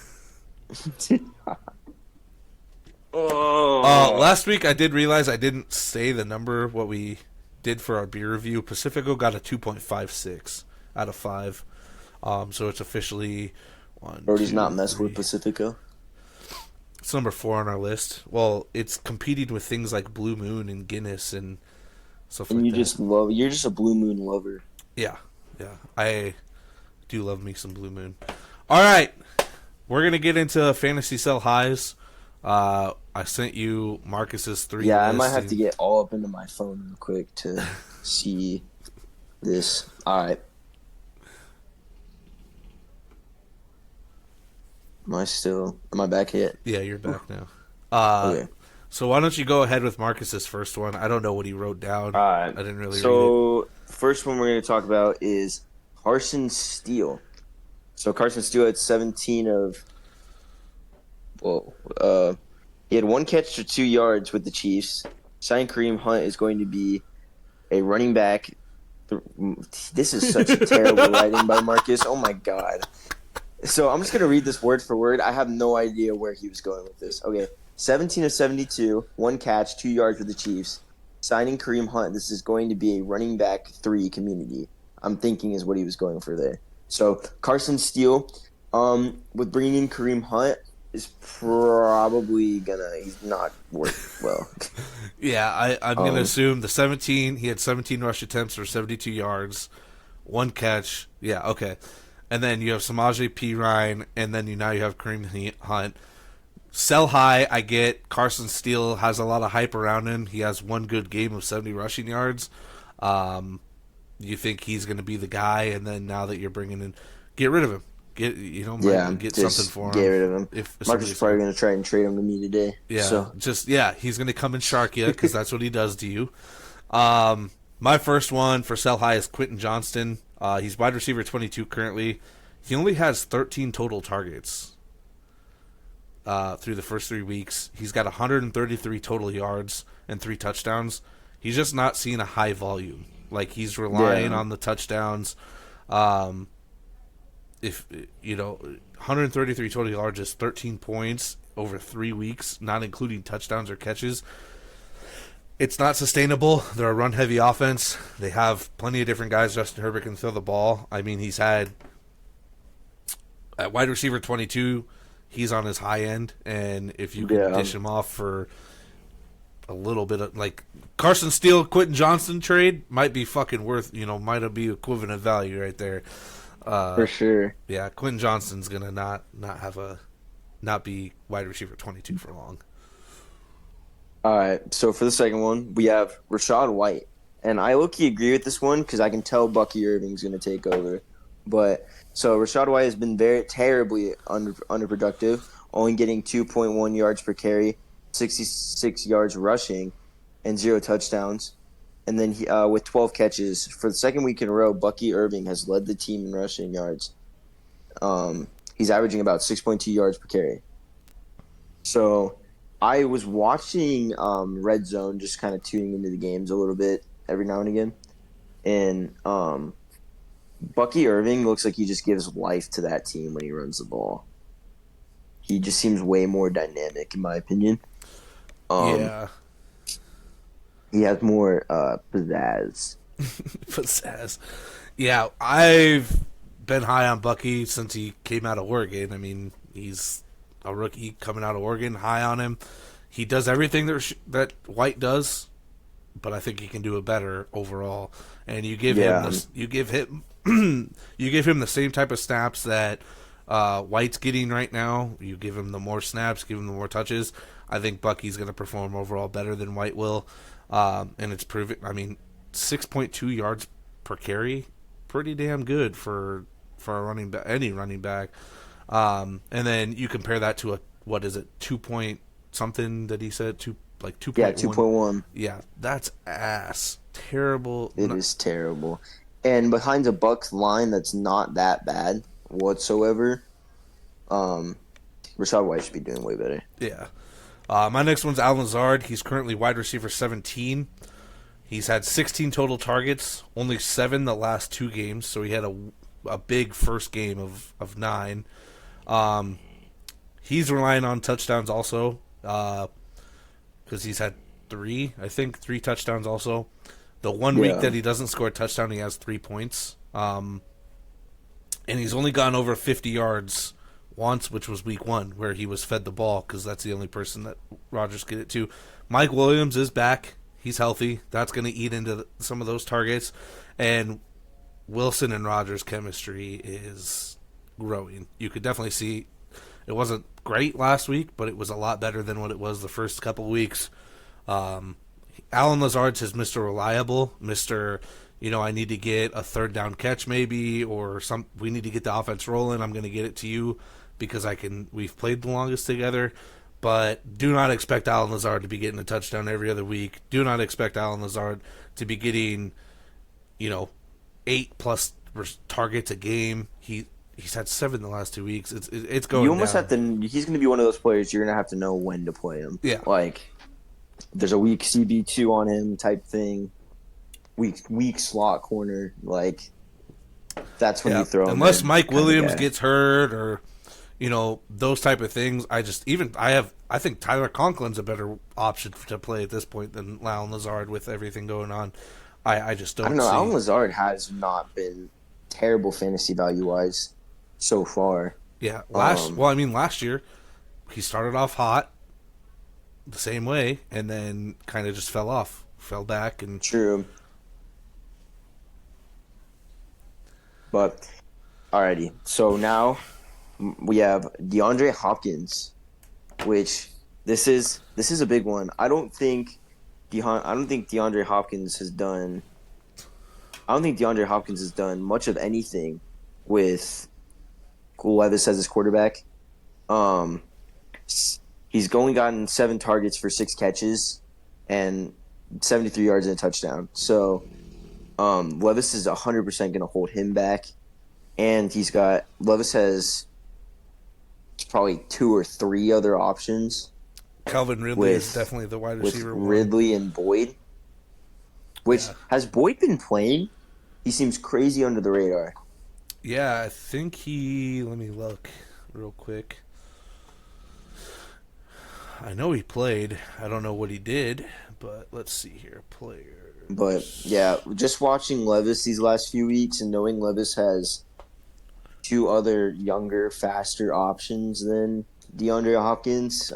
Oh. Last week I did realize I didn't say the number what we did for our beer review, Pacifico got a 2.56 out of 5. So it's officially one, Brody's not two, messing with three. Pacifico. It's number 4 on our list. Well, it's competing with things like Blue Moon and Guinness and stuff And like you that. just love. You're just a Blue Moon lover. Yeah, yeah. I do love me some Blue Moon. All right, we're gonna get into fantasy sell highs. I sent you Marcus's 3 Yeah, I might list. have to get all up into my phone real quick to see this. All right. Am I back yet? Yeah, you're back now. Okay. So why don't you go ahead with Marcus's first one? I don't know what he wrote down. All I right. didn't really read it. So, first one we're going to talk about is Carson Steele. So, Carson Steele had 17 of. Whoa. He had 1 catch for 2 yards with the Chiefs. Signing Kareem Hunt is going to be a running back. This is such terrible writing by Marcus. Oh, my God. So I'm just going to read this word for word. I have no idea where he was going with this. Okay. 17 of 72, 1 catch, 2 yards with the Chiefs. Signing Kareem Hunt. This is going to be a running back 3 community. I'm thinking is what he was going for there. So Carson Steele, with bringing in Kareem Hunt, is probably he's not worth well. Yeah, I'm going to assume the 17, he had 17 rush attempts for 72 yards, 1 catch. Yeah, okay. And then you have Samaje Perine, and then now you have Kareem Hunt. Sell high, I get. Carson Steele has a lot of hype around him. He has 1 good game of 70 rushing yards. You think he's going to be the guy, and then now that you're bringing in, get rid of him. Get something for him. Get rid of him. If Marcus is probably going to try and trade him to me today. Yeah, so. He's going to come and shark you because that's what he does to you. My first one for sell high is Quentin Johnston. He's wide receiver 22 currently. He only has 13 total targets through the first 3 weeks. He's got 133 total yards and 3 touchdowns. He's just not seeing a high volume. Like, he's relying on the touchdowns. If 133 total yards is 13 points over 3 weeks, not including touchdowns or catches. It's not sustainable. They're a run-heavy offense. They have plenty of different guys. Justin Herbert can throw the ball. I mean, he's had at wide receiver 22, he's on his high end, and if you can dish him off for a little bit of, like, Carson Steele, Quentin Johnston trade might be fucking worth, might be equivalent value right there. For sure. Yeah, Quentin Johnston's gonna not be wide receiver 22 for long. All right, so for the second one, we have Rachaad White. And I low-key agree with this one because I can tell Bucky Irving's going to take over. But so Rachaad White has been very terribly underproductive, only getting 2.1 yards per carry, 66 yards rushing, and 0 touchdowns. And then with 12 catches, for the second week in a row, Bucky Irving has led the team in rushing yards. He's averaging about 6.2 yards per carry. So I was watching Red Zone, just kind of tuning into the games a little bit every now and again. And Bucky Irving looks like he just gives life to that team when he runs the ball. He just seems way more dynamic, in my opinion. Yeah. He has more pizzazz. Pizzazz. Yeah, I've been high on Bucky since he came out of Oregon. I mean, he's a rookie coming out of Oregon, high on him. He does everything that White does, but I think he can do it better overall. And you give him the same type of snaps that White's getting right now. You give him the more snaps, give him the more touches. I think Bucky's going to perform overall better than White will. And it's proven. I mean, 6.2 yards per carry, pretty damn good for a running back, any running back. And then you compare that to 2 point something that he said, 2.1. Yeah, 2.1. Yeah, that's ass. Terrible. It is terrible. And behind a Bucs line that's not that bad whatsoever, Rachaad White should be doing way better. Yeah. My next one's Al Lazard. He's currently wide receiver 17. He's had 16 total targets, only 7 the last 2 games, so he had a big first game of 9. He's relying on touchdowns also, because he's had 3 touchdowns also. The one week Yeah. that he doesn't score a touchdown, he has 3 points. And he's only gone over 50 yards once, which was week 1, where he was fed the ball because that's the only person that Rodgers get it to. Mike Williams is back. He's healthy. That's going to eat into some of those targets. And Wilson and Rodgers' chemistry is growing. You could definitely see it wasn't great last week, but it was a lot better than what it was the first couple of weeks. Alan Lazard's his Mr. Reliable, Mr. I need to get a third down catch maybe, or we need to get the offense rolling. I'm going to get it to you because we've played the longest together. But do not expect Alan Lazard to be getting a touchdown every other week. Do not expect Alan Lazard to be getting, 8+ targets a game. He's had 7 the last 2 weeks. It's going. You almost down. have to. He's going to be one of those players you're going to have to know when to play him. Yeah. Like, there's a weak CB2 on him type thing. Weak slot corner. Like, that's when you throw him. Unless Mike Williams gets hurt or, those type of things. I think Tyler Conklin's a better option to play at this point than Alan Lazard with everything going on. I just don't. I don't know. See. Alan Lazard has not been terrible fantasy value wise so far. Yeah. Last year he started off hot the same way and then kind of just fell back and. True. But alrighty, so now we have DeAndre Hopkins, which this is a big one. I don't think DeAndre Hopkins has done. I don't think DeAndre Hopkins has done much of anything with Levis as his quarterback. He's only gotten 7 targets for 6 catches and 73 yards and a touchdown. So Levis is 100% going to hold him back. And Levis has probably 2 or 3 other options. Calvin Ridley is definitely the wide receiver. With Ridley and Boyd. Has Boyd been playing? He seems crazy under the radar. Yeah, I think let me look real quick. I know he played. I don't know what he did, but let's see here. Players. But, yeah, just watching Levis these last few weeks and knowing Levis has 2 other younger, faster options than DeAndre Hopkins,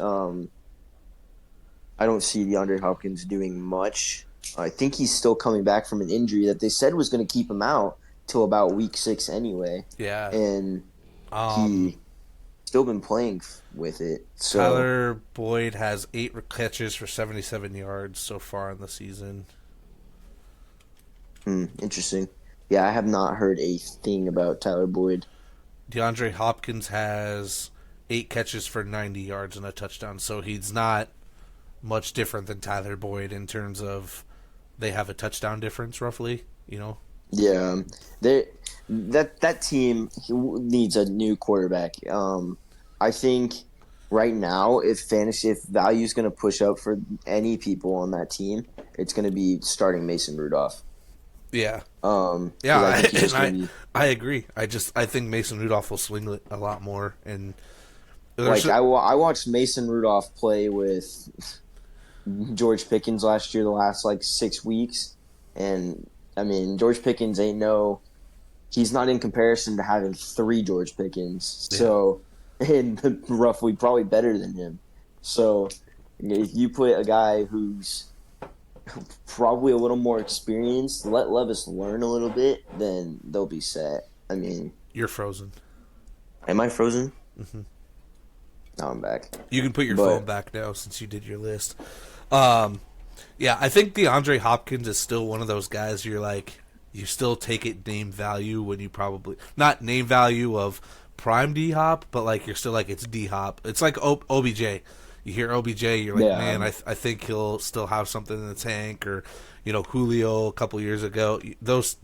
I don't see DeAndre Hopkins doing much. I think he's still coming back from an injury that they said was going to keep him out till about week 6 anyway. Yeah. And he still been playing with it. So Tyler Boyd has 8 catches for 77 yards so far in the season. Interesting. Yeah, I have not heard a thing about Tyler Boyd. DeAndre Hopkins has 8 catches for 90 yards and a touchdown, so he's not much different than Tyler Boyd in terms of they have a touchdown difference roughly, Yeah, that team needs a new quarterback. I think right now, if value is going to push up for any people on that team, it's going to be starting Mason Rudolph. Yeah. I agree. I think Mason Rudolph will swing it a lot more. And I watched Mason Rudolph play with George Pickens last year, the last 6 weeks, and I mean George Pickens he's not in comparison to having 3 George Pickens. Yeah. So, and roughly probably better than him. So, if you put a guy who's probably a little more experienced, let Levis learn a little bit, then they'll be set. I mean, you're frozen. Am I frozen? Mm-hmm. Now I'm back. You can put your phone back now since you did your list. Yeah, I think DeAndre Hopkins is still one of those guys you still take it name value when you probably not name value of prime D Hop, but you're still it's D Hop. It's like OBJ. You hear OBJ, you're like, man, I think he'll still have something in the tank, or Julio a couple years ago. Those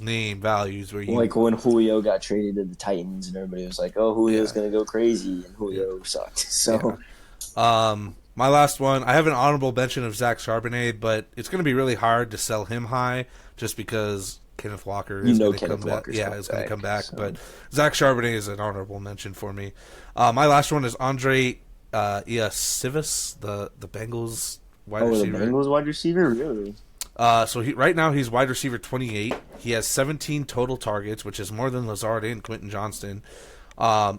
name values where you when Julio got traded to the Titans, and everybody was like, "Oh, Julio's gonna go crazy," and Julio sucked. So, my last one, I have an honorable mention of Zach Charbonnet, but it's going to be really hard to sell him high just because Kenneth Walker is going to come back. Yeah, is going to come back. So. But Zach Charbonnet is an honorable mention for me. My last one is Andre Iosivas, the Bengals wide receiver. The Bengals wide receiver, really? Right now he's wide receiver 28. He has 17 total targets, which is more than Lazard and Quentin Johnston.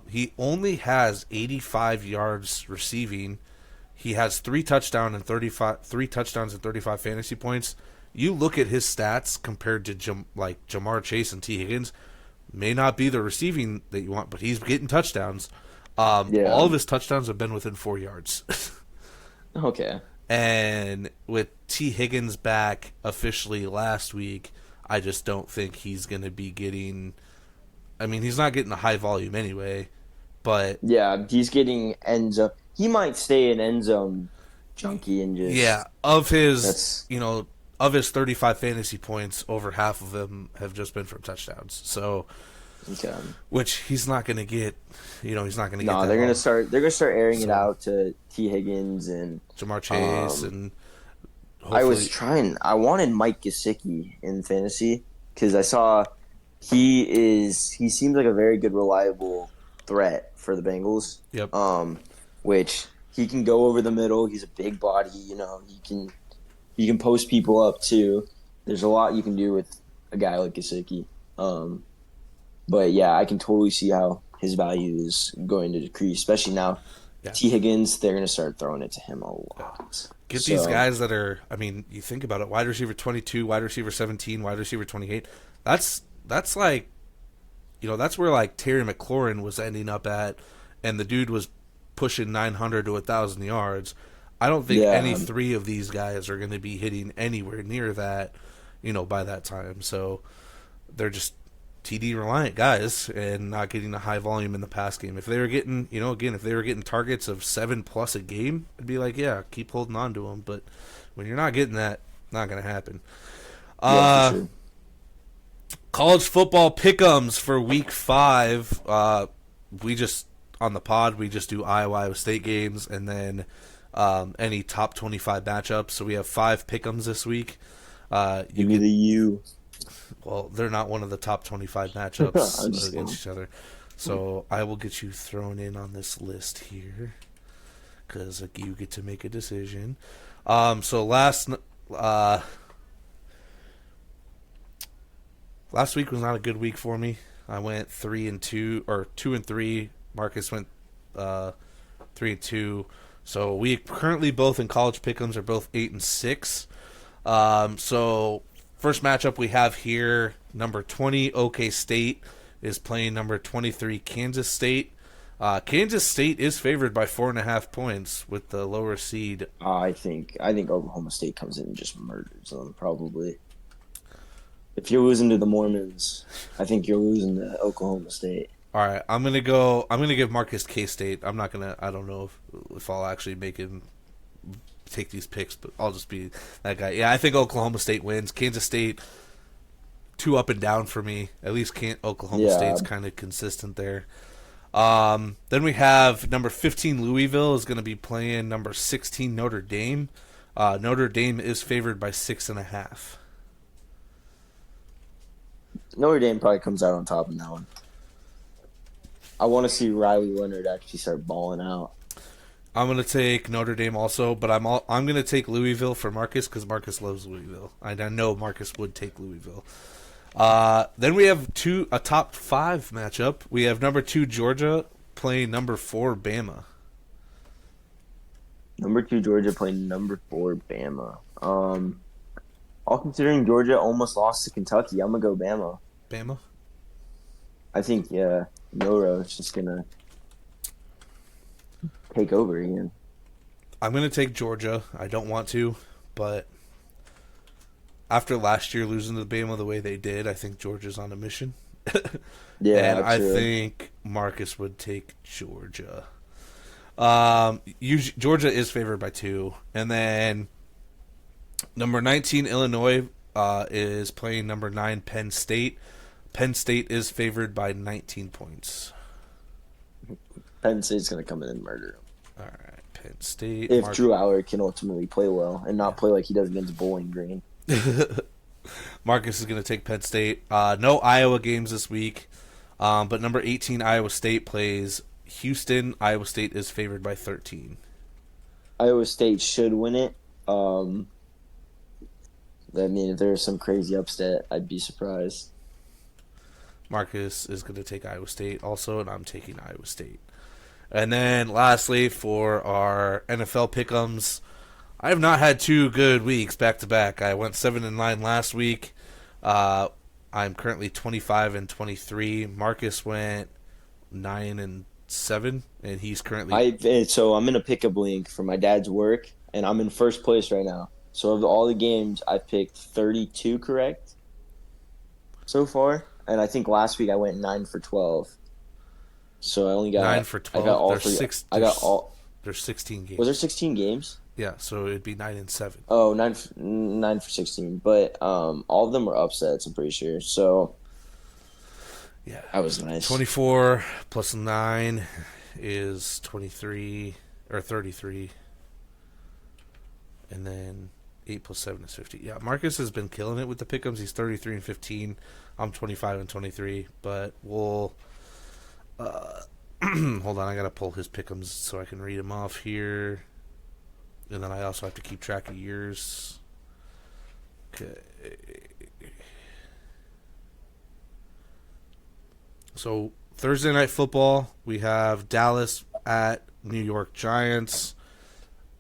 He only has 85 yards receiving. He has three touchdowns and 35 fantasy points. You look at his stats compared to Jamar Chase and T Higgins, may not be the receiving that you want, but he's getting touchdowns. All Yeah. of his touchdowns have been within 4 yards. Okay. And with T Higgins back officially last week, I just don't think he's going to be getting. I mean, he's not getting a high volume anyway, but Yeah, he's getting end zone. He might stay an end zone junkie and yeah, just that's of his 35 fantasy points, over half of them have just been from touchdowns. So, okay. which he's not going to get. He's not going to get. No, That they're gonna long. start. They're gonna start airing it So out to T Higgins and Jamar Chase um. and I was hopefully, trying. I wanted Mike Gesicki in fantasy because I saw he seems like a very good, reliable threat for the Bengals. yep. Which he can go over the middle. He's a big body. He can post people up too. There's a lot you can do with a guy like Gesicki. But yeah, I can totally see how his value is going to decrease, especially now. Yeah. T Higgins, they're going to start throwing it to him a lot. Get So, these guys that are. I mean, you think about it: wide receiver 22, wide receiver 17, wide receiver 28. That's like, that's where like Terry McLaurin was ending up at, and the dude was pushing 900 to 1,000 yards. I don't think any yeah, three of these guys are going to be hitting anywhere near that, by that time. So they're just TD reliant guys and not getting a high volume in the pass game. If they were getting, if they were getting targets of 7+ a game, I'd be like, yeah, keep holding on to them. But when you're not getting that, not going to happen. yeah, for sure. College football pick'ems for week 5. We just on the pod we just do Iowa State games and then any top 25 matchups. So we have 5 pick'ems this week. Give me the U. Well, they're not one of the top 25 I'm matchups just kidding. against each other. So I will get you thrown in on this list here because you get to make a decision. So last week was not a good week for me. I went 3-2 or 2-3. Marcus went 3-2. So we currently both in college pick'ems are both 8-6. So first matchup we have here, number 20 OK State is playing number 23 Kansas State. Kansas State is favored by 4.5 points with the lower seed. I think Oklahoma State comes in and just murders them probably. If you're losing to the Mormons, I think you're losing to Oklahoma State. All right, I'm gonna go. I'm gonna give Marcus K State. I'm not gonna. I don't know if I'll actually make him take these picks, but I'll just be that guy. Yeah, I think Oklahoma State wins. Kansas State, too up and down for me. At least Oklahoma Yeah, State's kind of consistent there. Then we have number 15 Louisville is going to be playing number 16 Notre Dame. Notre Dame is favored by 6.5. Notre Dame probably comes out on top in that one. I want to see Riley Leonard actually start balling out. I'm going to take Notre Dame also, but I'm going to take Louisville for Marcus because Marcus loves Louisville. I know Marcus would take Louisville. Then we have a top 5 matchup. We have number 2 Georgia playing number 4 Bama. Number 2 Georgia playing number 4 Bama. All considering Georgia almost lost to Kentucky, I'm gonna go Bama. Bama? I think Nora is just gonna take over again. I'm going to take Georgia. I don't want to, but after last year losing to Bama the way they did, I think Georgia's on a mission. Yeah, and I true. think Marcus would take Georgia. Georgia is favored by 2. And then number 19 Illinois is playing number 9 Penn State. Penn State is favored by 19 points. Penn State's gonna come in and murder him. All right, Penn State. If Drew Aller can ultimately play well and not play like he does against Bowling Green. Marcus is going to take Penn State. No Iowa games this week, but number 18 Iowa State plays Houston. Iowa State is favored by 13. Iowa State should win it. I mean, if there's some crazy upset, I'd be surprised. Marcus is going to take Iowa State also, and I'm taking Iowa State. And then lastly, for our NFL pick'ems, I have not had two good weeks back to back. I went 7-9 last week. Uh, I'm currently 25-23. Marcus went 9-7, and he's currently So I'm in a pickup link for my dad's work, and I'm in first place right now. So of all the games, I picked 32 correct so far, and I think last week I went 9 for 12. So I only nine got for I got 12. all three. I got all. There's 16 Was there games. 16 games? Yeah, so it'd be 9-7. Oh, 9 for 16. But all of them were upsets. I'm pretty sure. So Yeah, that was nice. 24 plus 9 is 23 or 33, and then 8 plus 7 is 50. Yeah, Marcus has been killing it with the pick'ems. He's 33-15. I'm 25-23, but we'll hold on. I gotta pull his pick'ems so I can read them off here, and then I also have to keep track of yours. Okay. So Thursday night football, we have Dallas at New York Giants.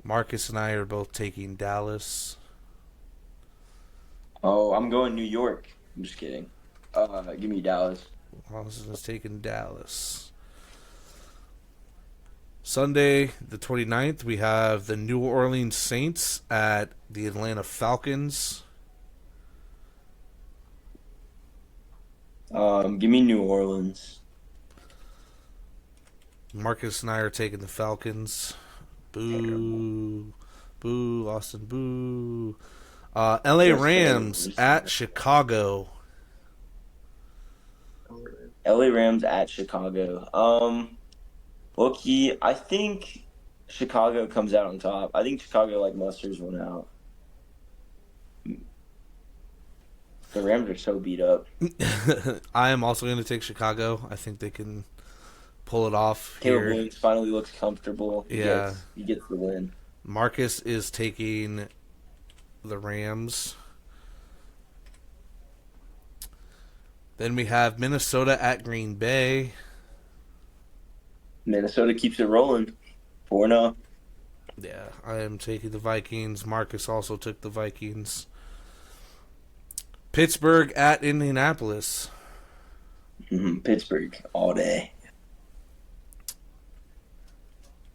Marcus and I are both taking Dallas. Oh, I'm going New York. I'm just kidding. Give me Dallas. Austin is taking Dallas. Sunday, the 29th, we have the New Orleans Saints at the Atlanta Falcons. Give me New Orleans. Marcus and I are taking the Falcons. Boo. Boo, Austin, boo. LA Rams at Chicago. LA Rams at Chicago. Look, I think Chicago comes out on top. I think Chicago like musters one out. The Rams are so beat up. I am also going to take Chicago. I think they can pull it off Caleb here. Williams finally looks comfortable. Yeah. He gets the win. Marcus is taking the Rams. Then we have Minnesota at Green Bay. Minnesota keeps it rolling. 4-0. Yeah, I am taking the Vikings. Marcus also took the Vikings. Pittsburgh at Indianapolis. Pittsburgh all day.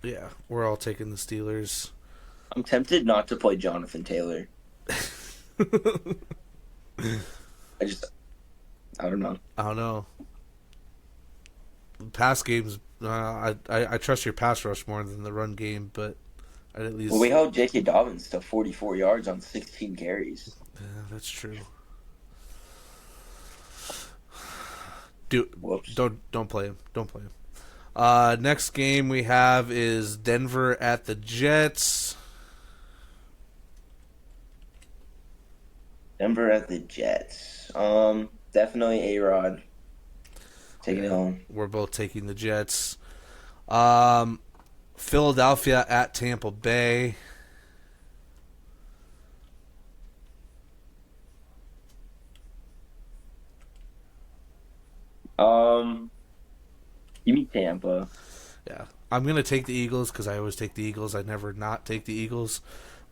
Yeah, we're all taking the Steelers. I'm tempted not to play Jonathan Taylor. I don't know. I don't know. Pass games, I trust your pass rush more than the run game, but I'd at least. Well, we held J.K. Dobbins to 44 yards on 16 carries. Yeah, that's true. Whoops. Don't play him. Don't play him. Next game we have is Denver at the Jets. Denver at the Jets. Definitely A-Rod. Taking it home. We're both taking the Jets. Philadelphia at Tampa Bay. Give me Tampa. Yeah, I'm gonna take the Eagles because I always take the Eagles. I never not take the Eagles.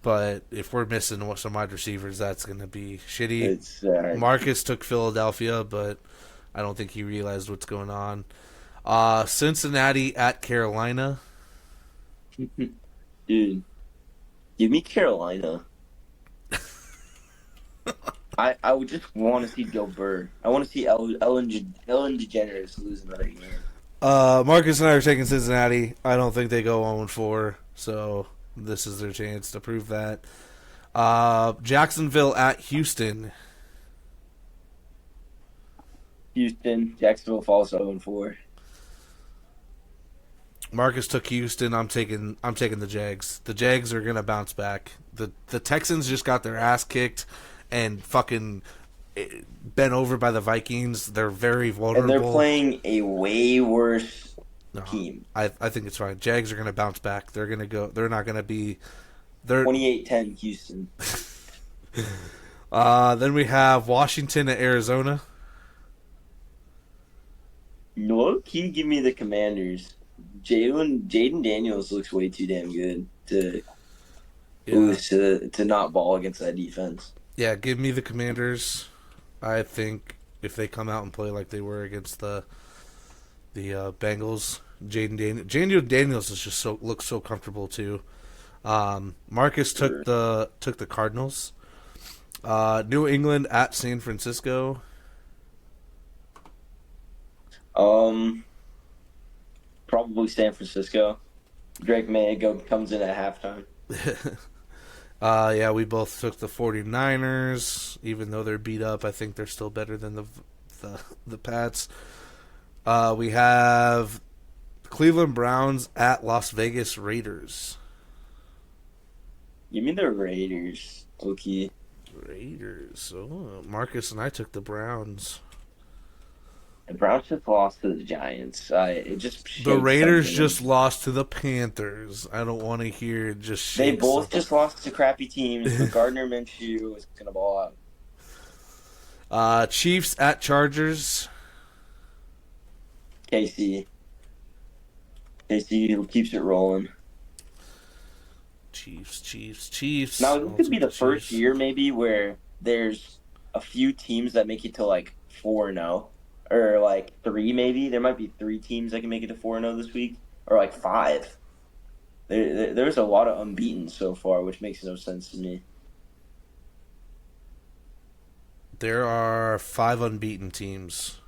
But if we're missing some wide receivers, that's gonna be shitty. It's Marcus took Philadelphia, but I don't think he realized what's going on. Cincinnati at Carolina. Dude, give me Carolina. I would just want to see Joe Burr. I want to see Ellen DeGeneres lose another game. Marcus and I are taking Cincinnati. I don't think they go 0-4, so this is their chance to prove that. Jacksonville at Houston. Jacksonville falls 0-4. Marcus took Houston. I'm taking the Jags. The Jags are gonna bounce back. The Texans just got their ass kicked and fucking bent over by the Vikings. They're very vulnerable. And they're playing a way worse team. I think it's fine. Jags are gonna bounce back. They're gonna go. They're not gonna be. 28-10 Houston. Then we have Washington at Arizona. Low key, give me the Commanders. Jaden Daniels looks way too damn good to Yeah, lose to not ball against that defense. yeah. Give me the Commanders. I think if they come out and play like they were against the Bengals, Jaden Daniels is just looks so comfortable too. Marcus Sure. took the Cardinals. New England at San Francisco. Um, Probably San Francisco. Drake May comes in at halftime. Yeah, we both took the 49ers. Even though they're beat up, I think they're still better than the Pats. We have Cleveland Browns at Las Vegas Raiders. Give me the Raiders. Okay. Raiders. Oh, Marcus and I took the Browns. The Browns just lost to the Giants. It just The shakes Raiders something. just lost to the Panthers. I don't want to hear it just They shake both something. just lost to crappy teams, but Gardner Minshew is gonna ball out. Chiefs at Chargers. KC. KC keeps it rolling. Chiefs. Now this could be the first Chiefs. year maybe where there's a few teams that make it to like 4-0, or like three maybe. There might be three teams that can make it to 4-0 this week, or like five. There's a lot of unbeaten so far, which makes no sense to me. There are 5 unbeaten teams.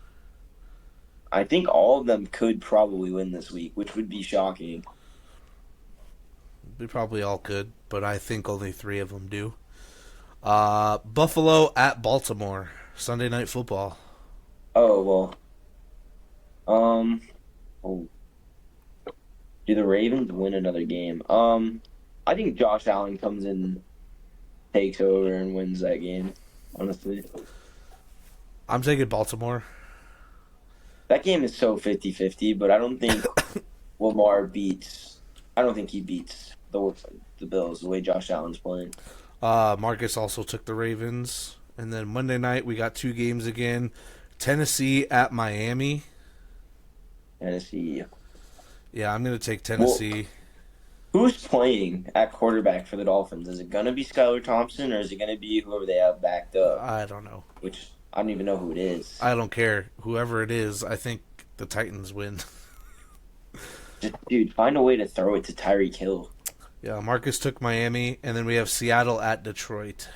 I think all of them could probably win this week, which would be shocking. We probably all could, but I think only 3 of them do. Buffalo at Baltimore. Sunday Night Football. Oh well. Oh, do the Ravens win another game? I think Josh Allen comes in, takes over, and wins that game. Honestly, I'm taking Baltimore. that game is so 50-50, but I don't think Lamar beats. I don't think he beats the Bills the way Josh Allen's playing. Marcus also took the Ravens. And then Monday night, we got 2 games again. Tennessee at Miami. Tennessee. Yeah, I'm going to take Well, Tennessee. who's playing at quarterback for the Dolphins? Is it gonna be Skylar Thompson, or is it gonna be whoever they have backed up? I don't know. Which I don't even know who it is. I don't care. Whoever it is, I think the Titans win. Just, dude, find a way to throw it to Tyreek Hill. Yeah, Marcus took Miami. And then we have Seattle at Detroit.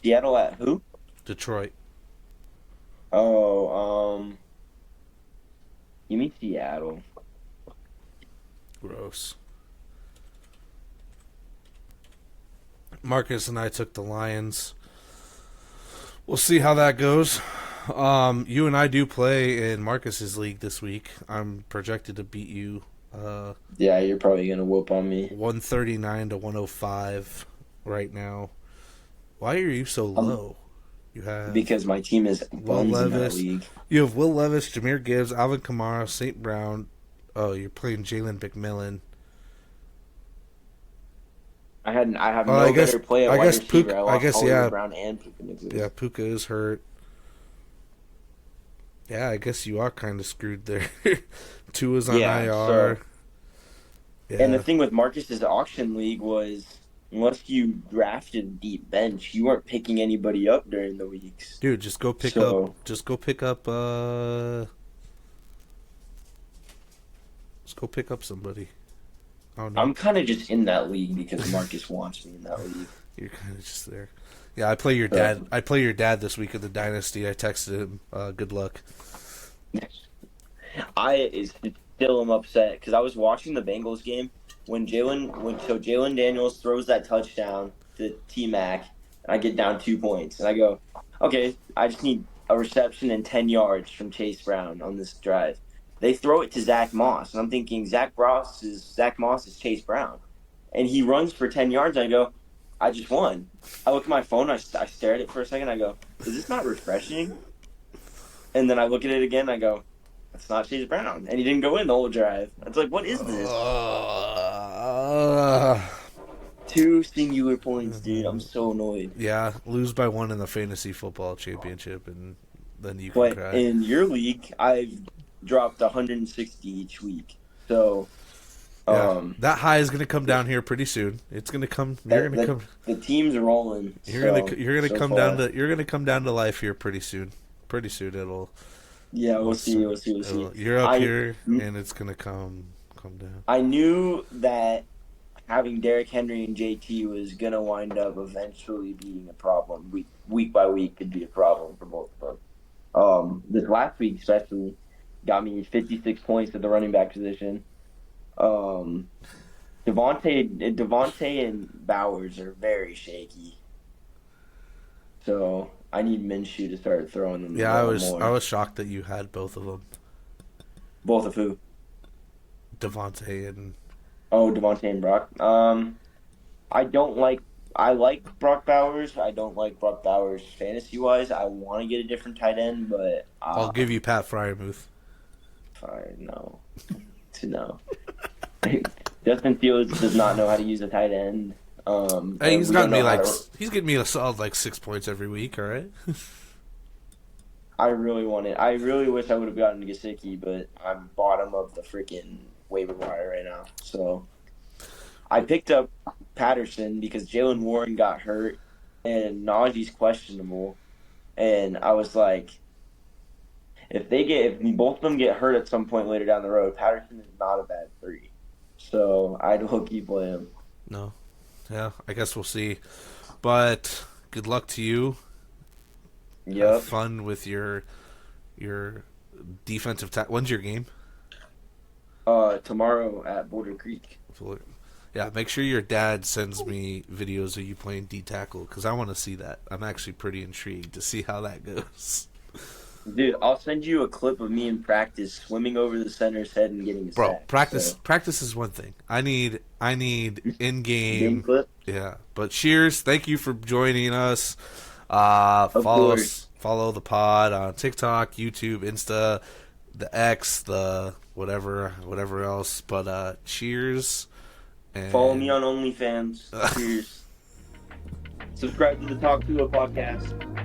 Seattle at who? Detroit. Oh, you mean Seattle? Gross. Marcus and I took the Lions. We'll see how that goes. You and I do play in Marcus's league this week. I'm projected to beat you Yeah, you're probably gonna whoop on me. 139 to 105 right now. Why are you so low? You have Because my team is Will buns in that Levis. league. You have Will Levis, Jameer Gibbs, Alvin Kamara, St. Brown. Oh, you're playing Jalen McMillan. I have Oh, no better play at I wide guess receiver. Puka. I I lost guess Hollywood yeah. Brown and Puka Nacua. Yeah, Puka is hurt. Yeah, I guess you are kind of screwed there. Tua's on Yeah, IR. so Yeah, and the thing with Marcus's auction league was, unless you drafted a deep bench, you weren't picking anybody up during the weeks. dude, just go pick So up. Just go pick up. Just go pick up somebody. Oh no, I'm kind of just in that league because Marcus wants me in that league. you're kind of just there. Yeah, I play your dad. I play your dad this week in the dynasty. I texted him. Good luck. Still am upset because I was watching the Bengals game when Jalen Daniels throws that touchdown to T Mac, and I get down 2 points, and I go, okay, I just need a reception and 10 yards from Chase Brown on this drive. They throw it to Zach Moss, and I'm thinking Zach Moss is Chase Brown, and he runs for 10 yards. And I go, I just won. I look at my phone, I stare at it for a second. I go, is this not refreshing? And then I look at it again. I go, that's not Chase Brown, and he didn't go in the whole drive. It's like, what is this? 2 singular points, dude. I'm so annoyed. Yeah, lose by 1 in the fantasy football championship, and then you can But cry. in your league, I've dropped 160 each week. So, Yeah, um, that high is gonna come down here pretty soon. It's gonna come. You're that gonna that come. the team's rolling. So You're gonna so come down far, to. You're gonna come down to life here pretty soon. Pretty soon yeah, we'll it'll, see. We'll see. We'll see. you're up I here, and it's gonna come down. I knew that having Derrick Henry and JT was gonna wind up eventually being a problem. Week by week could be a problem for both of them. This last week especially got me 56 points at the running back position. Um, Devontae and Bowers are very shaky, so I need Minshew to start throwing them the Yeah, ball I more. was shocked that you had both of them, Both of who? Devontae and Oh, Devontae and Brock. I don't like. I like Brock Bowers. I don't like Brock Bowers fantasy wise. I want to get a different tight end, but I'll give you Pat Fryermuth. fine, no, no. Justin Fields does not know how to use a tight end. Hey, And we don't know how to. he's getting me a solid like 6 points every week. All right. I really want it. I really wish I would have gotten Gesicki, but I'm bottom of the freaking waiver wire right now. So I picked up Patterson because Jalen Warren got hurt and Najee's questionable, and I was like, if both of them get hurt at some point later down the road, Patterson is not a bad 3. So I'd low key play him. No. Yeah, I guess we'll see. But good luck to you. Have Yep. fun with your defensive when's your game? Tomorrow at Boulder Creek. Yeah, make sure your dad sends me videos of you playing D tackle because I want to see that. I'm actually pretty intrigued to see how that goes. Dude, I'll send you a clip of me in practice swimming over the center's head and getting a Bro, sack. practice is one thing. I need in Game game. clip? Yeah, but cheers! Thank you for joining us. Of course. Follow the pod on TikTok, YouTube, Insta, the X, the whatever else. But cheers! And Follow me on OnlyFans. Cheers. Subscribe to the Talk to a podcast.